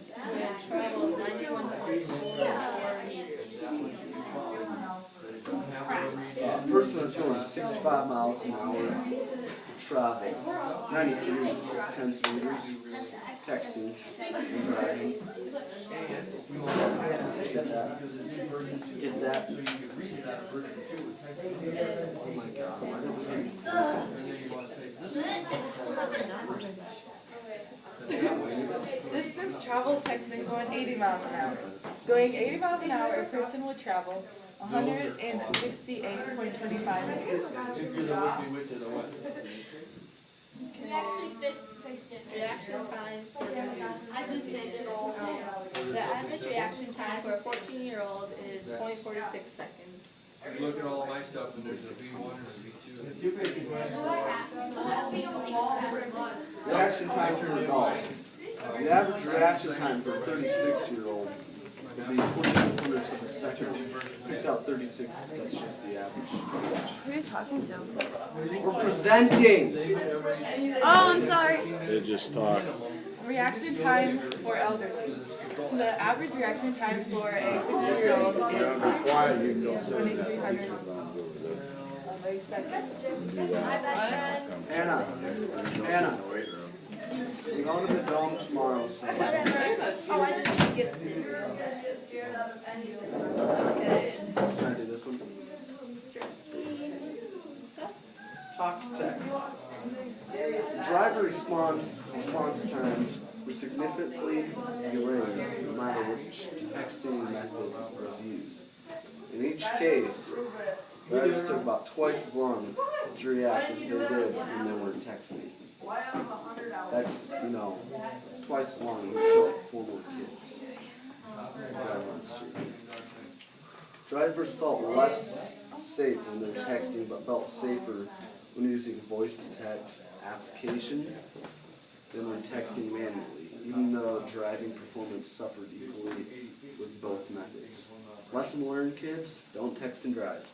travel 91.44 meters. A person that's going 65 miles an hour would travel 93.6 meters, texting and driving. Get that? Get that? Oh my God, why did Distance travel texting going 80 miles an hour. Going 80 miles an hour, a person would travel 168.25 meters. We actually fixed it. Reaction time for the average reaction time for a 14-year-old is 0.46 seconds. Look at all my stuff and there's a V1 and a V2. reaction time for an adult? The average reaction time for a 36-year-old would be 20/100ths of a second. Picked out 36 because that's just the average. Who are you talking to? We're presenting! Oh, I'm sorry. They just talk. Reaction time for elderly. The average reaction time for a 60-year-old is 2300ths of a second. Anna, we're going to the dome tomorrow. So. Whatever. Oh, I just skipped it. Okay. Can I do this one? Talk to text. Driver response times were significantly delayed no matter which texting method was used. In each case, drivers took about twice as long to react as they did when they were texting. That's, twice as long as like 4 more kids. Drivers felt less safe when they're texting, but felt safer when using voice-to-text application than when texting manually, even though driving performance suffered equally with both methods. Lesson learned, kids, don't text and drive.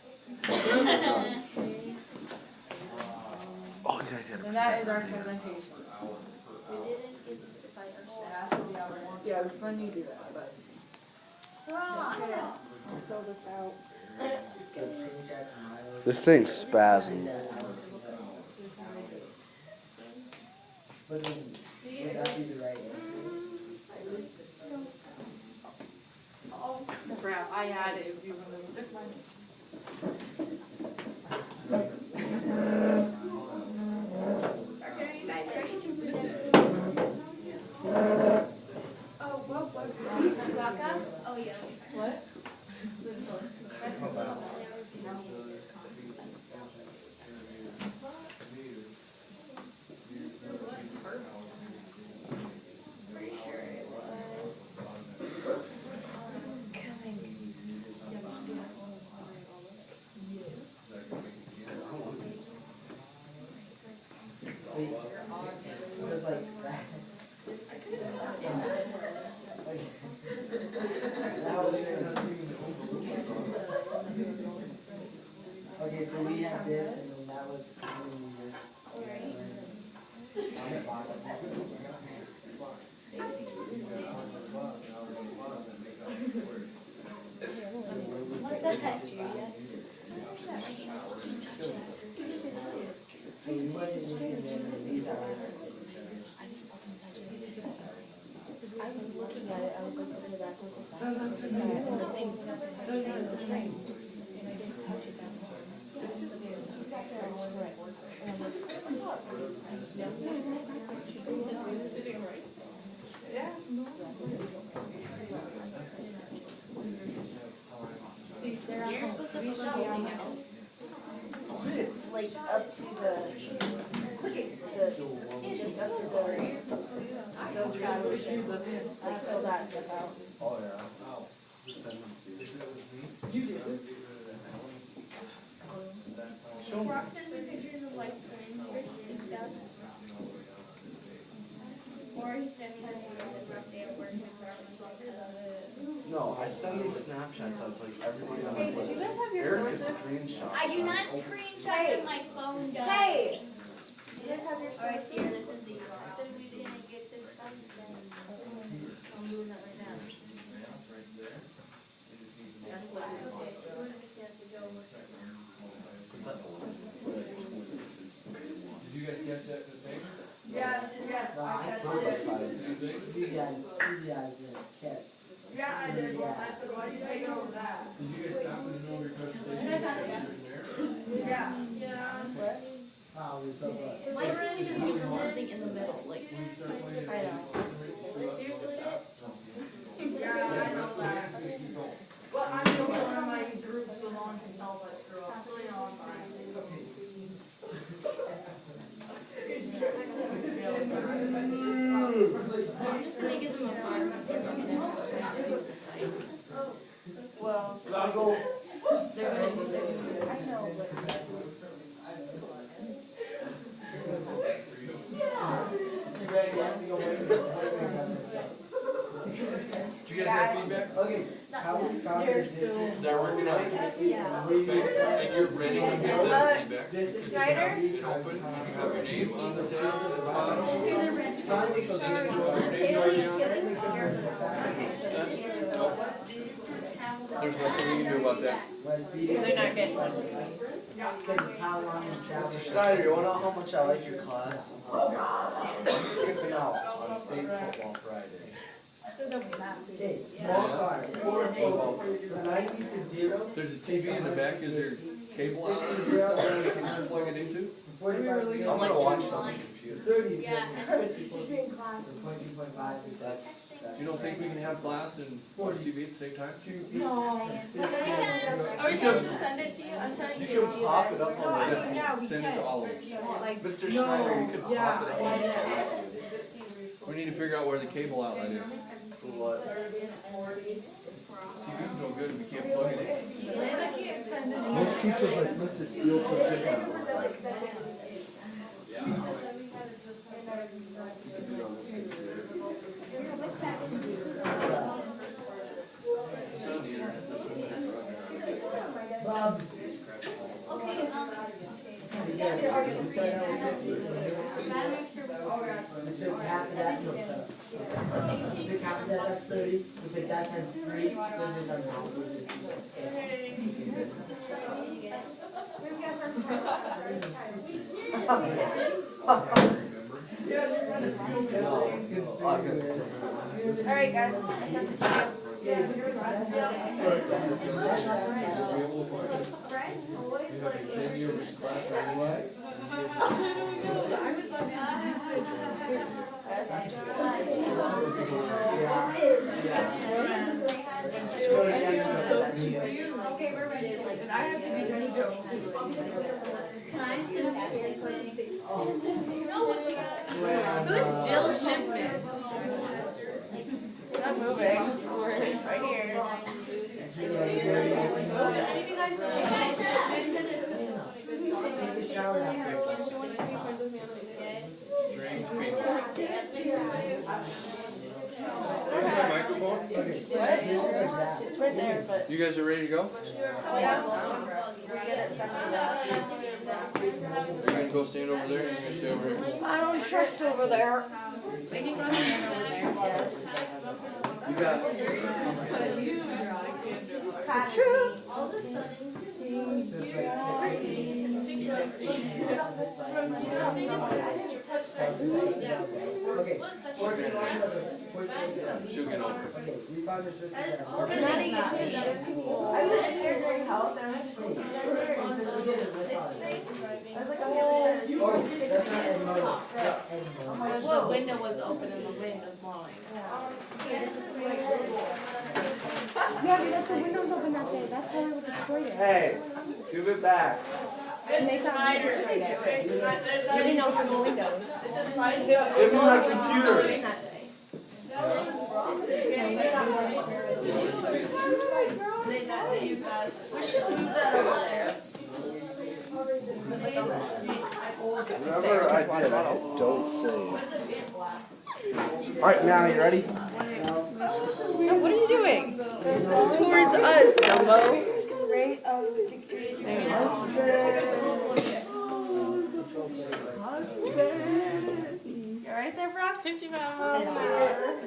Oh, you guys had And that is our presentation. Yeah, it was fun you do that, but I'll fill this out. This thing's spazzing. But then, would that be the right answer? I forgot, I had it if you want to look mine. Okay, you guys ready to present? Oh, what? Oh, yeah. What? Pretty sure it was. It was like that. Okay, so we have this, and then that was What the heck, Julia? so you wasn't using them in these hours. I was looking at it, I was like, okay, that goes like that. And the thing, and I didn't touch it that far. It's just weird. I was right. And I'm like, Yeah. you're supposed to be on like up to the just up to the travel shoes. I fill that stuff out. Oh, yeah. Rock sent me pictures of like twins and stuff. Snapchats of like everybody on Hey, the did you list. guys have your Eric gets sources? screenshots. I do not screenshot that my phone does. Hey! You guys have your Alright, sources? here, this is the, so we didn't get this stuff, then I'm doing that right now. That's what I want. Did you guys catch that mistake? Yes, yes, I catch it. You guys catch. Yeah, I did, well, I said, why do you take over that? Did you guys stop and know your presentation? Yeah. Wow, we're so good. Why don't you just leave something in the middle, like, I know. Seriously? Yeah, I know that. But I'm the only one in my group, so no one can tell that screw up. So, you know, I'm fine. I'm just gonna give them a 5 since they're looking at the site. Well, I'll go. They're gonna do it. I know, but. You ready? Yeah, we go wait. Did you guys have feedback? Okay, how we found this is. They're working on it? Yeah. And you're ready to give them feedback? This is. Schneider? You open, you have your name on the table at the bottom. Finally, because Send it to them, your name's already on there. There's nothing we can do about that. They're not getting one. Because it's how long you travel. Mr. Schneider, you wanna know how much I like your class? I'm skipping out on state football Friday. Okay, small car, from 90 to 0. There's a TV in the back, is there cable out there or something we can plug it into? 45 to I'm 0. gonna watch it on the computer. 30 to 0. Yeah. So 22.5. That's, You don't think we can have class and watch TV at the same time? No. Are we supposed to send it to you? I'm telling you you. can pop it up on the, Yeah, we Send it to all of us. Like, Mr. Schneider, you can pop it up on the. yeah. We need to figure out where the cable outlet is. For what? TV's no good if we can't plug it in. Most teachers like Mr. Steele puts it on. It's on the internet, that's what should run Bob. We took half of that, no, shut up. We took half of that, that's 30. We took that times 3, then there's our Alright, guys, I sent it to you. Be able to find it. You have a 10-year class anyway. Okay, we're ready. And I have to be ready to go. Who's Jill Shipman? I'm moving. We're right here. Take a shower after. Strange people. Where's my microphone? It's right there, but. You guys are ready to go? Yeah, we'll get it sent to You're gonna go stand over there and you're gonna stay over here? you. I don't trust over there. We can go stand over there. You got True. Okay, 14 lines of it. she'll get over it. Okay, we found this is there. I was here during health and I was just like, I was like, oh. Oh, that's not Edmodo. I'm like, what window was open and the wind was blowing? Yeah, because the windows open that day. That's why I was destroyed it. Hey, give it back. And they thought I destroyed it. They didn't open the windows. Give me my computer. We should move that over there. Whenever I did, I hit don't save. Alright, now you ready? What are you doing? Towards us, Dumbo. Rate of victory. There you go. You're right there, Brock. 55 miles an hour.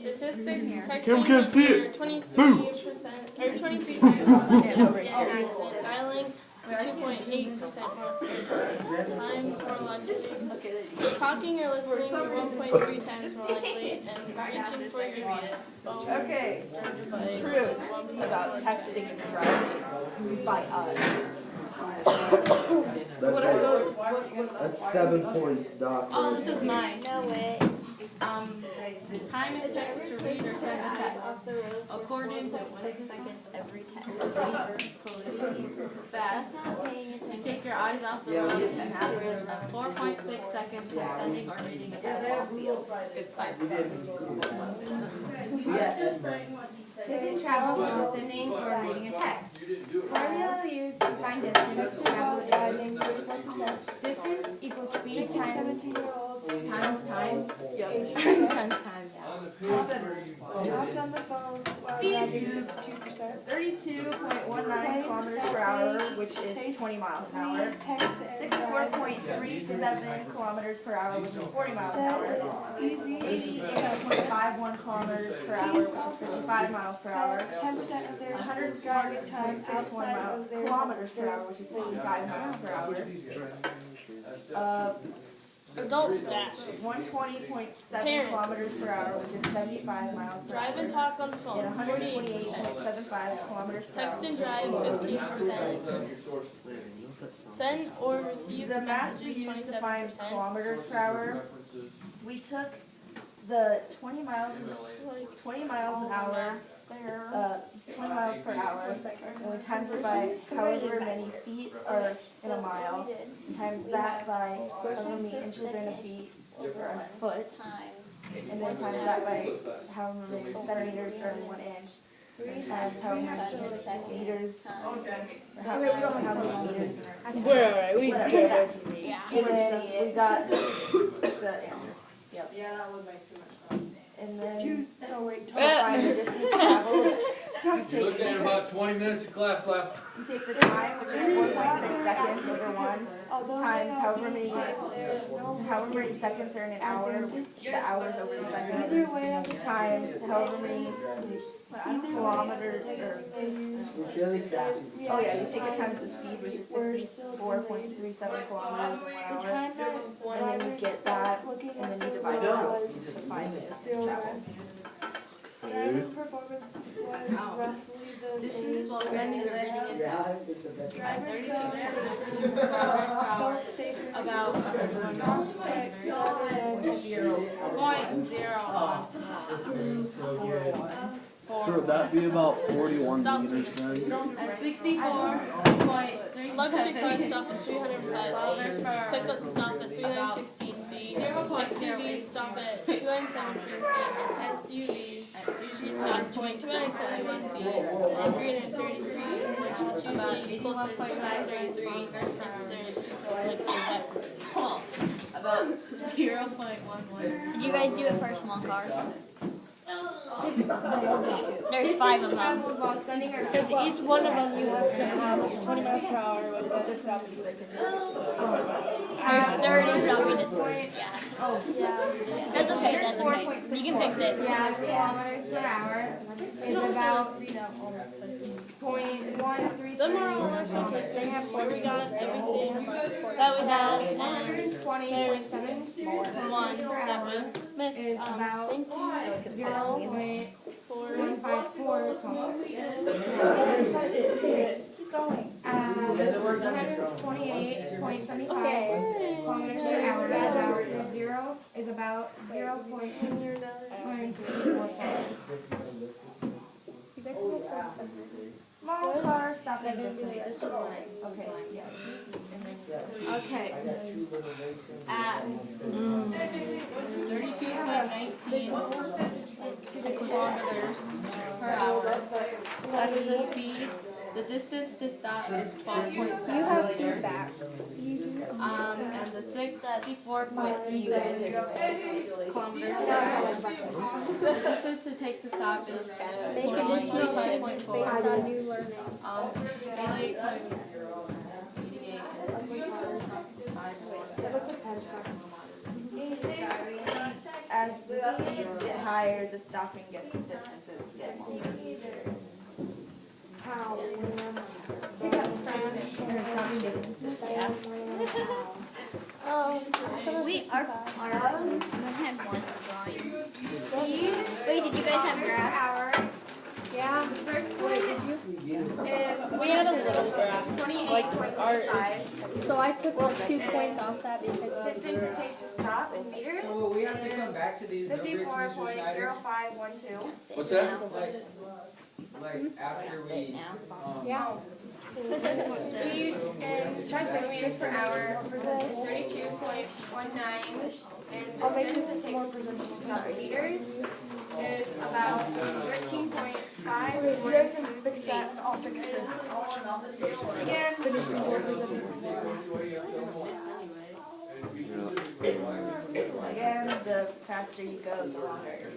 Statistics, Kim texting can see it. 23% or 23 times more likely to get in an accident. Dialing 2.8% more times more likely. Talking or listening 1.3 times more likely, and reaching for your Okay. True about texting and driving by us. That's 7 points, Doc. Oh, this is mine. No way. Time it takes to read or send a text. According to 6 seconds every text. fast, you take your eyes off the road, an average of 4.6 seconds when sending or reading a text. It's 5 seconds. Distance travel while sending or reading a text. Formula used to find distance travel driving 34%. Distance equals speed times 17-year-olds times time. Yep. Times time, yeah. Dropped on the phone while driving 2%. 32.19 kilometers per hour, which is 20 miles an hour. 64.37 kilometers per hour, which is 40 miles an hour. 88.51 kilometers per hour, which is 55 miles per hour. 10% of their 140.61 kilometers per hour, which is 65 miles per hour. Adult stats. 120.7 kilometers per hour, which is 75 miles per hour. Drive and talk on the phone, And 48%. 128.75 kilometers per hour. Text and drive, 15%. Send or receive The math we messages, used to find 27%. kilometers per hour, we took the 20 miles an hour, 20 miles per hour, and we times it by however many feet are in a mile, and times that by however many inches are in a feet or in a foot, and then times that by however many centimeters are in 1 inch, and times however many meters, or how many meters. We're alright, we Whatever. get it. And then we got the answer. Yep. Yeah, that would make too much sense. And then to find the distance traveled, You're looking at about 20 minutes of class left. you take the time, which is 4.6 seconds over 1, times however many seconds are in an hour, the hours over the seconds, times however many kilometers, It's really crappy. oh yeah, you take it times the speed, which is 64.37 kilometers in 1 hour, and then you get that, and then you divide it out to find the distance traveled. Driving performance was roughly the Distance same. while sending or reading a text. Yeah, it's just the best. Drivers 32 felt kilometers per hour. safer About not to text other than 0.01. So would that be about 41 Stop. meters then? 64.37. Luxury cars stop at 305 feet. Pickups stop at 316 feet. XUVs stop at 217 feet. And SUVs usually stop at 271 feet. And 333, which is usually closer to 533. About 0.11. Did you guys do it for a small car? There's 5 of them. Because each one of them you have to have 20 miles per hour with the stop. There's 30 stopping distance. Yeah. Oh, yeah. That's okay. That's okay. You can fix it. Yeah, kilometers per hour is about 0.133. The moral lesson They have where we got everything that we had, and there's 120.7 one that we missed. is about Thank you. 0.154 kilometers. Keep going. 228.75 kilometers per hour is about 0.164 kilometers. You guys can go first. Small car stopping distance. Okay, yeah. Okay. At 32.19 kilometers per hour. That's the speed The distance to stop is 12.7 You have meters. feedback. And the 64.30 kilometers per hour. The distance to take to stop is Make additional changes 20.4. based on new learning. Daily It looks like time stop. As the speeds get higher, the stopping distances get longer. How? Or stopping distances, yeah. We are had one drawing. Wait, did you guys have graphs? Yeah. First one is We had a little graph, like our, so I took 2 points off that because Distance it takes to stop in meters, So we have to come back to these numbers, Commissioner Snyder? 54.0512. What's that? Like after we, yeah. Speed in kilometers per hour is 32.19, and I'll make distance this it more takes presentable. to stop in meters is about 13.5. Wait, you guys can fix that. I'll fix this. Again, Finish me more presentable. Again, the faster you go, the longer your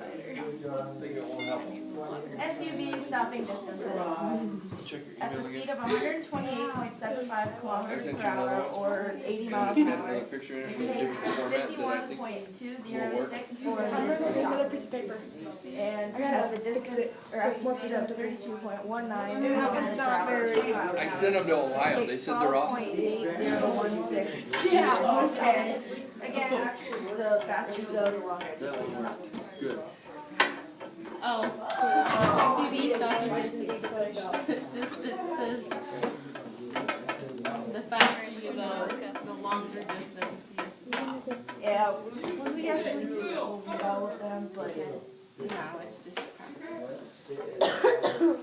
fighter. SUV stopping distances. At the speed of 128.75 kilometers per hour or 80 miles an hour. It takes 51.206 for Another piece of paper. and at the distance, or at the speed of 32.19 kilometers per hour. I sent them to Ohio, they said they're awesome. 12.8016. yeah, Okay. Again, the faster you go, the longer it takes to stop. Good. Oh, SUV stopping distances. The faster you go, the longer distance you have to stop. Yeah, we actually do well with them, but No, it's just a preference.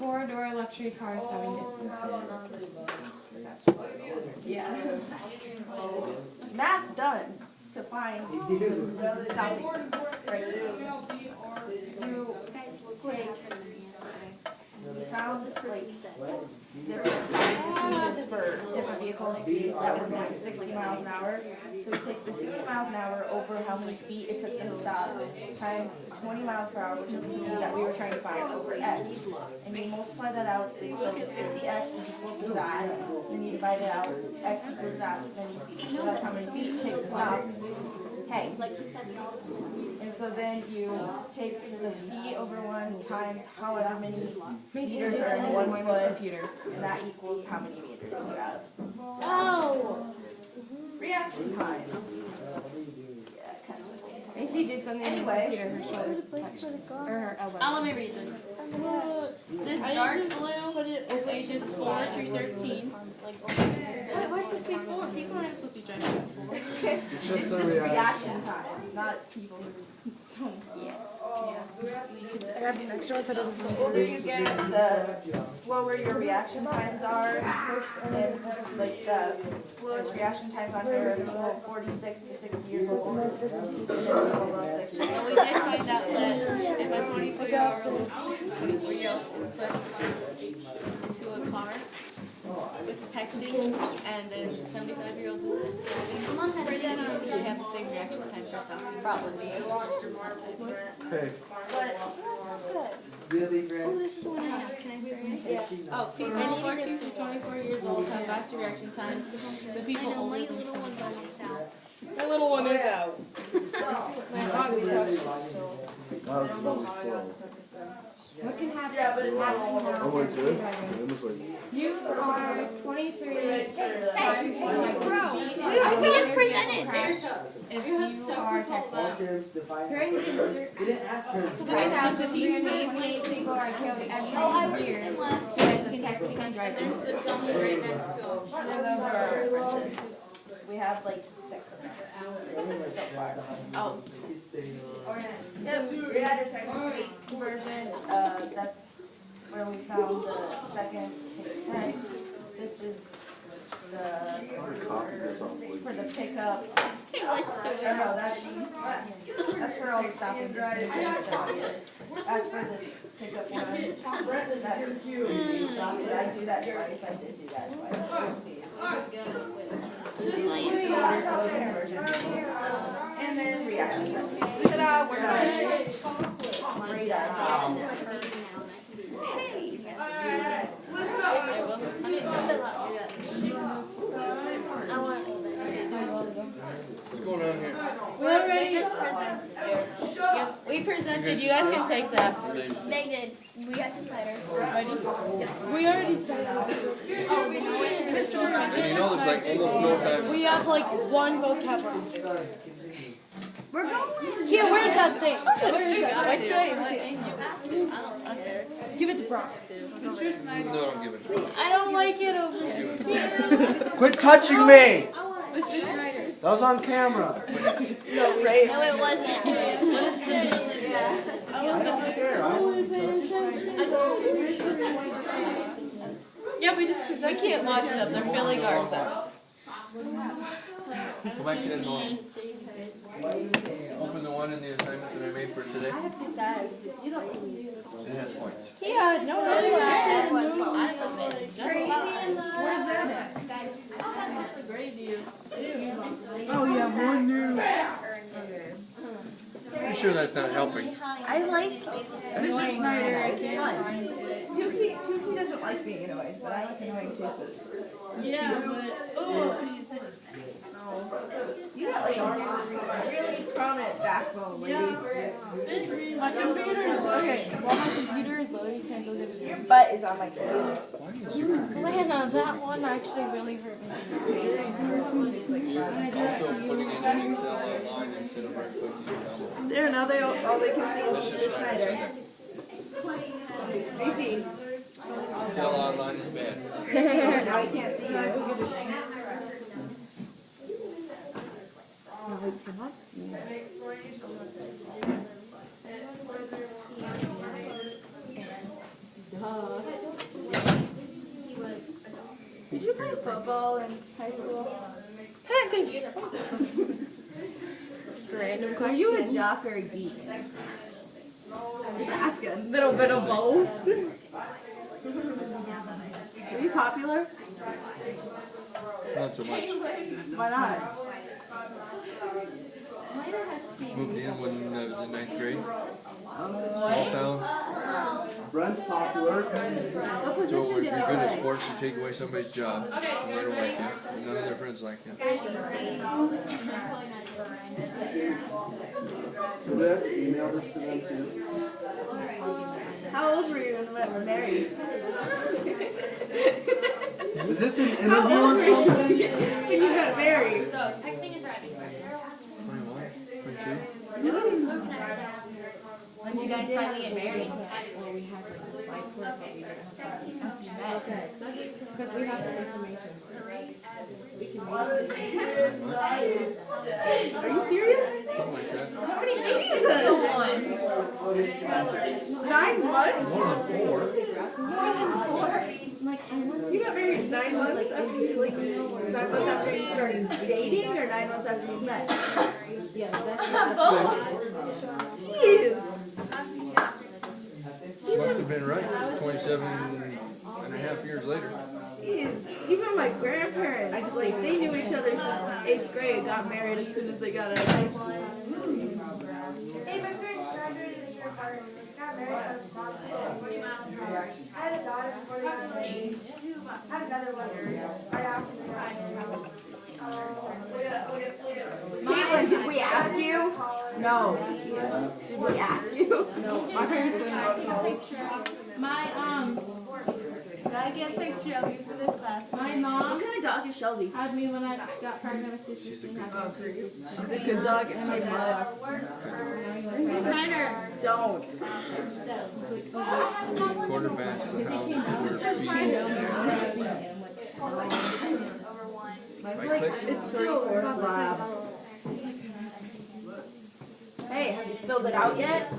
4-door luxury car stopping distances. Yeah. Math done to find stopping distance. Right. You take found like different stopping distances for different vehicles that were going 60 miles an hour. So we take the 60 miles an hour over how many feet it took them to stop times 20 miles per hour, which is the speed that we were trying to find over x. And you multiply that out, so 60x is equal to that. Then you divide it out, x equals that many feet. So that's how many feet it takes to stop. Hey. And so then you take the feet over 1 times however many meters are in 1 foot, and that equals how many meters you have. Oh! Reaction times. Yeah, kind of. Macy did something Anyway. Peter, her shoulder touched, or her elbow. Let me read this. This I dark just blue is ages 4 through 13. Wait, why does this say 4? People aren't supposed to be driving this slow. It's It's just just a reaction. reaction times, not people who. I have an extra one, so The older you get, the slower your reaction times are. And like the slowest reaction times on here are people 46 to 60 years old. And then people above 60. Well, we did find out that if a 24-year-old is put into a car with texting and a 75-year-old is driving, they have the same reaction time for stopping. Probably. Okay. But that sounds good. Really, Greg? This is the one I have. Can I spray it? Yeah. Oh, people 14 to 24 years old have faster reaction times than people I know older my than little one's almost out. my little one is out. My ugly crush is still. That was really slow. What can happen? Yeah, but it's not all of I went to it. It was like, You are 23. Bro, we just presented. If you are texting. Terms defined. Currently, You didn't ask terms. right now, 328 people are killed every year because of texting and driving. there's a dummy right next to him. And then those are our references. We have like 6 of them so far. Oh, Yep, we had a second version, that's where we found the seconds to take text. This is Copy this off. for the pickup. He likes to Or no, that's for all the stopping distance and stuff. That's for the pickup one. That's, I do that twice, I did do that twice. And then reaction. Ta-da, we're done. Great What's going on here? We already just presented. Yep, we presented. You guys can take that. They did. We got the cider. We already said that. Oh, we know it. This is not. And you know, there's like almost no time. We have like one vocab word. We're going. Here, where's that thing? Which way? Give it to Brock. No, don't give it. I don't like it over here. Quit touching me! Mr. Snyder. That was on camera. No, it wasn't. Yeah, we just, I can't watch them. They're filling ours out. Go back to that one. Open the one in the assignment that I made for today. You don't listen to it. It has points. Yeah, no, Where's that at? Oh, yeah, more new. You sure that's not helping? I like Mr. Snyder, I can't find it. Tukey doesn't like being annoying, but I like annoying too. Yeah, but, You got like a really prominent backbone, lady. my computer is okay. While my computer is low, you can't go get it. Your butt is on my computer. Lana, that one actually really hurt me. Also putting in an Excel line instead of right clicking. There, now they all they can see is Mr. Mr. Schneider Schneider. said Gracie. that. Excel online is bad. Now I can't see you. No, I cannot see you. Did you play football in high school? Did you? Just a random question. Are you a jock or a geek? I'm just asking. Little bit of both. Are you popular? Not so much. Why not? Moved in when I was in 9th grade. Small town. Brent's popular. What So position if did you're you good at play? sports, you take away somebody's job. And they don't like you. None of their friends like you. So we have to email this to them too. How old were you when you were married? Is this an interview or something? When you got married? So, texting and driving. 21, 22. When did you guys finally get married? Well, we had to decide for it, but we didn't have to after you met. Because we have the information. We can meet. Are you serious? Something like that. How many babies is this? 9 months? More than 4. You got married 9 months after you, like, 9 months after you started dating, or 9 months after you met? Jeez. Must have been right. It's 27 and a half years later. Jeez. Even my grandparents, like, they knew each other since 8th grade, got married as soon as they got out of high school. Hey, my parents graduated a year apart. Got married at 20 miles per hour. I had a daughter before they got married. I had another one right after they got married. Caitlin, did we ask you? No. Did we ask you? No. Gotta get a picture of you for this class. My mom What kind of dog is Shelby? had me when I got pregnant with sister. She's a good dog. She's a good dog and she's Snyder. Don't. Quarterback to how It's still fourth lab. Hey, have you filled it out yet?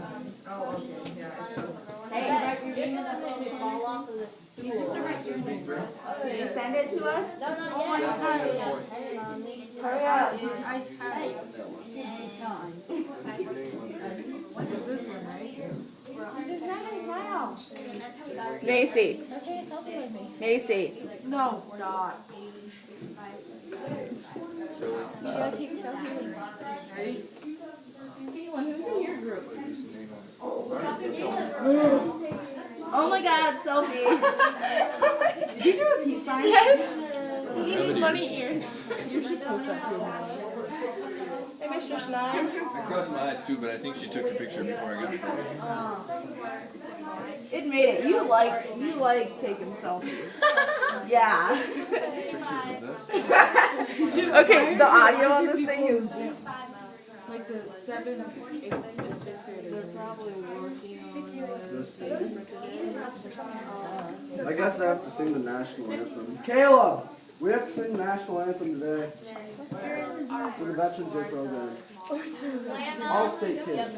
Hey, You're gonna fall off of the stool. what did you say? send it to us? That's my point. Hurry up. Macy. Macy. No, stop. You gotta take a selfie with me. Ready? Caitlin, who's in your group? Oh my god, selfie. Did you do a peace sign? Yes. You need bunny ears. You should post that too. Hey, Mr. Schneider. I crossed my eyes too, but I think she took the picture before I got the It made it. You like taking selfies. Yeah. pictures of this. Okay, the audio on this thing is. Like the 7, 8, they're probably working on I guess I have to sing the national anthem. Kayla, we have to sing the national anthem today for the Veterans Day program. All state kids.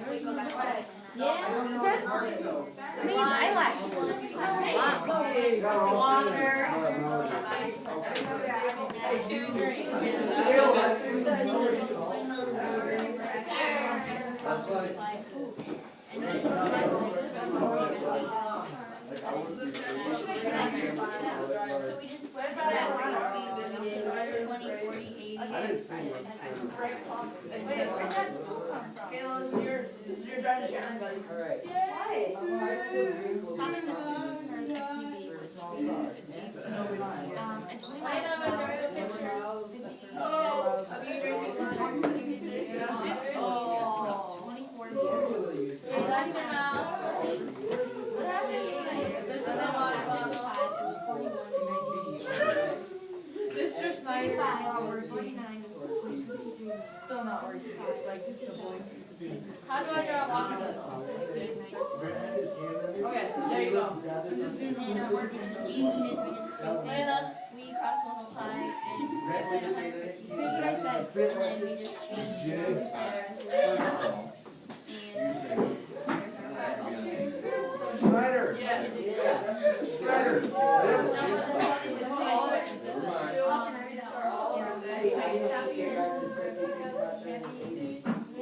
Mr. Snyder is not working. Still not working. It's like just a blank piece of paper. How do I draw water? Okay, there you go. And our work in the G is we did the same thing. We cross multiply and write like 150. Here's what I said. And then we just changed it. Schneider. Schneider.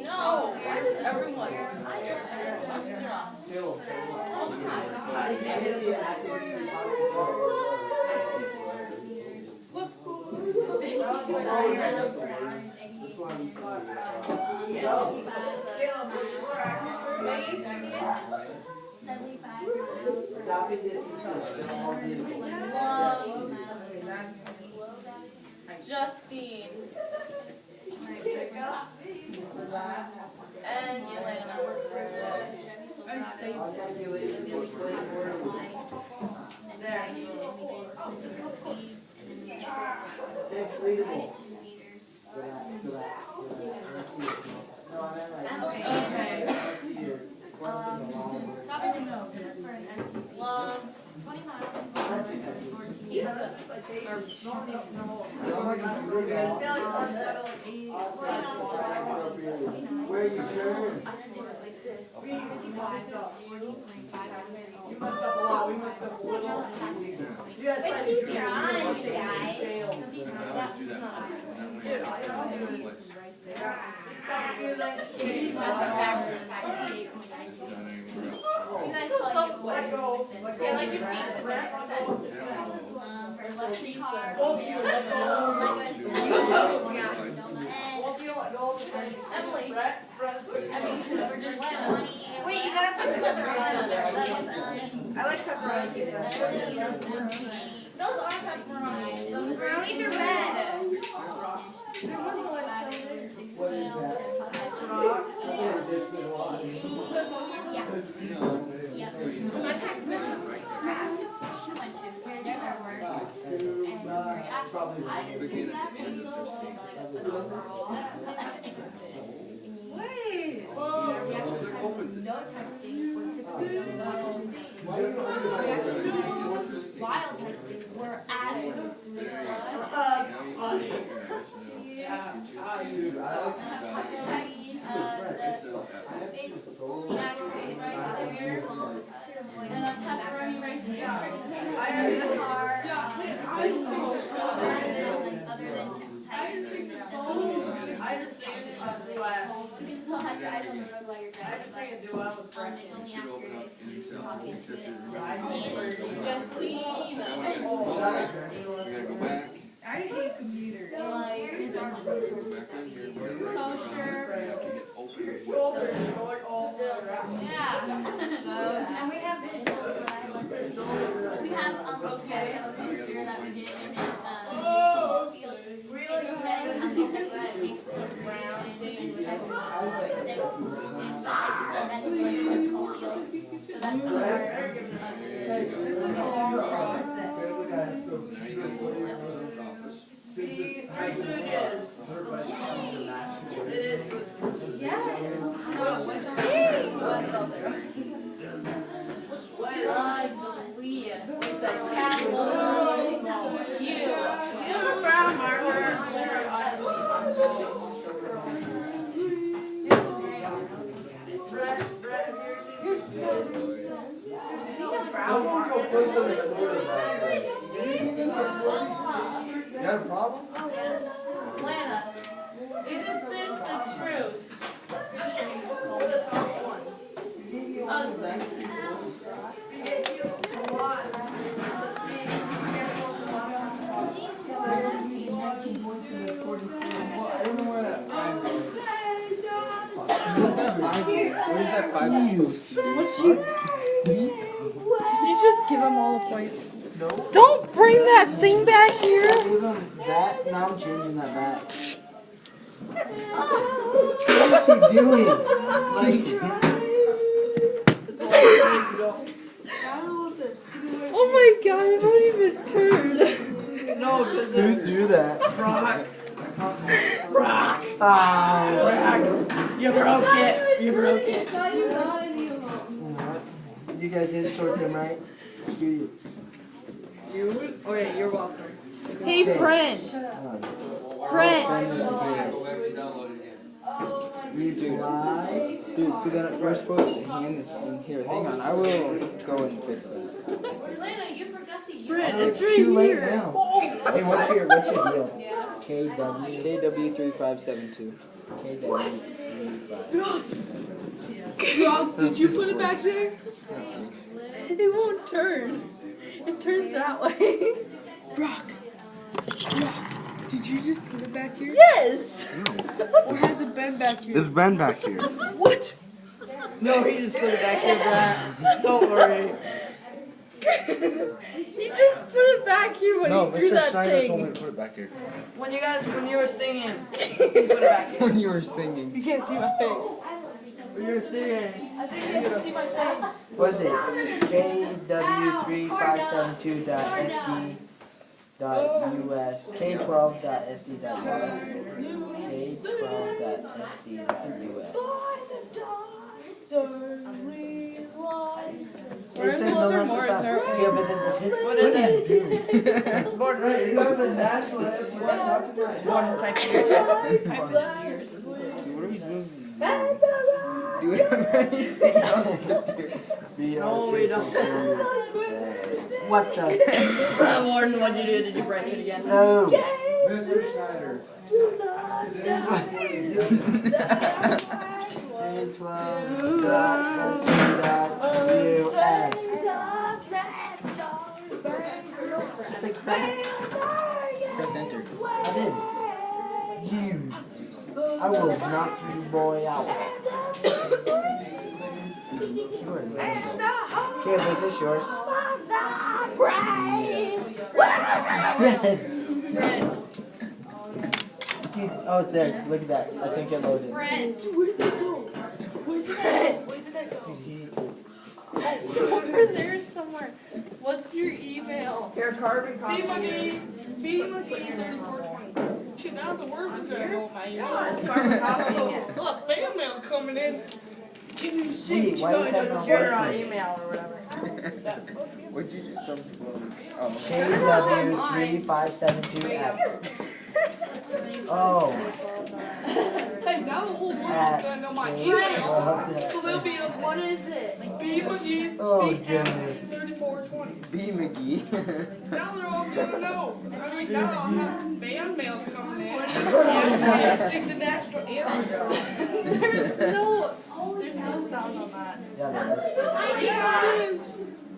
No, why does everyone? Justine. And Yelena for the loves 20 miles. Pizza. Where you turn? You messed up a lot. We messed up a little. It's too dry, you guys. You guys probably yeah, like your Steve, but that makes sense. For luxury car. Emily. We're just 20. Wait, you gotta put some pepperoni on there. I like pepperoni pizza. Those are pepperonis. Those brownies are red. What is that? Yeah. So my pepperoni Wait. no testing was typically wild testing were added. It's only aggravated rice, miracle, and pepperoni rice. We gotta go back. I hate computers. Go back in here. And we have visuals. We have a poster that we did in field. It says how many seconds it takes to round and text 6 and so that's like a total. So that's the part. This is a long process. I believe with the catalog, you have a brown marker. You got a problem? Lana, isn't this the truth? I don't know where that 5 goes. What is that 5 supposed to do? Did you just give them all the points? No. Don't bring that thing back here! Give him that. Now I'm changing that back. What is he doing? Like, Oh my god, I won't even turn. no, who threw that? Brock. Ah. You broke it. You broke it. You guys didn't sort them right? You. Oh yeah, you're welcome. Hey, Brent. Brent. Send this again. You do. Dude, so then we're supposed to hand this in here. Hang on, I will go and fix that. Elena, you forgot the Brent, It's it's right too late here. now. Hey, what's your deal? KW. KW3572. KW35. Rob, did you put it back there? It won't turn. It turns that way. Brock, did you just put it back here? Yes! Or has it been back here? It's Ben back here. What? No, he just put it back here, Brad. Don't worry. You just put it back here when No, you threw Mr. that Schneider told me thing. to put it back here. When you were singing, you put it back here. When you were singing. You can't see my face. When you were singing. I think you can see my face. Was it KW3572.sd.us, K12.sd.us, K12.sd.us. It says no less than five. Yeah, but what is it? What What are we supposed to do? Do we have anything else to do? No, we don't. What the? Warren, what'd you do? Did you break it again? No. Mr. Schneider. Press enter. I did. You. I will knock you boy out. Okay, was this yours? Dude, oh, there. Look at that. I think it loaded. Brent. Where'd that go? Where'd that go? Dude, he is. Over there somewhere. What's your email? Your carbon copy. B-McGee3420. Shit, now the words go. Yeah, it's carbon copying it. Look, fan mail coming in. Can you see? Wait, why is that not You're on working? email or whatever. What'd you just tell me? Oh. KW3572 at. Oh. Hey, now the whole world's At gonna know my K- email. well, So they'll be able to. What is it? B-McGee. Oh, goodness. 3420. B McGee. Now they're all gonna know. I mean, now I'll have fan mail coming in. Sing the national anthem. There's no sound on that. Yeah, there is.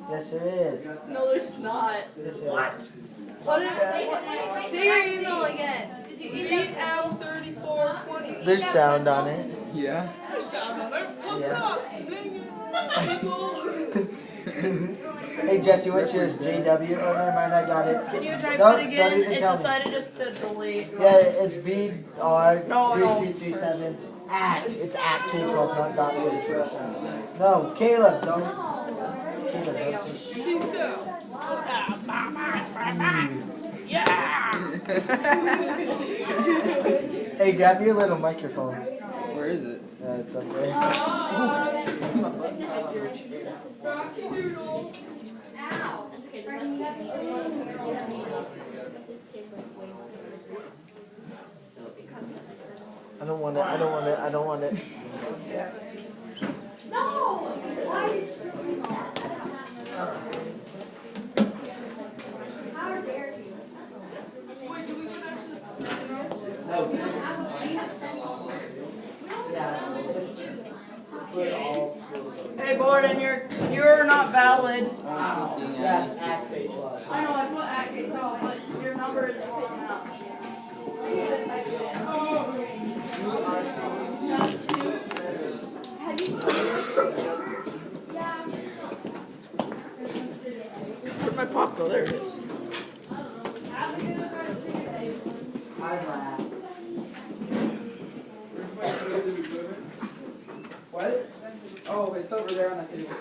Yes, there is. No, there's not. Yes, there is. What is say your email again. BL3420. There's sound on it. Yeah. There's sound on it. What's Yeah. up, people? Hey Jesse, what's yours? JW? Oh, never mind, I got it. Can you type Nope, it don't again? even It tell me. decided just to delete. Yeah, it's BR3337 at. It's at K12, not dot with. No, Caleb, don't. Caleb, don't. Pizza. Yeah. Hey, grab your little microphone. Where is it? It's up there. I don't want it, I don't want it, I don't want it. Hey, Gordon, you're not valid. That's at K12. I know I put at no, but your number is wrong now. Where'd my pop go? There it is. What? Oh, it's over there on the table.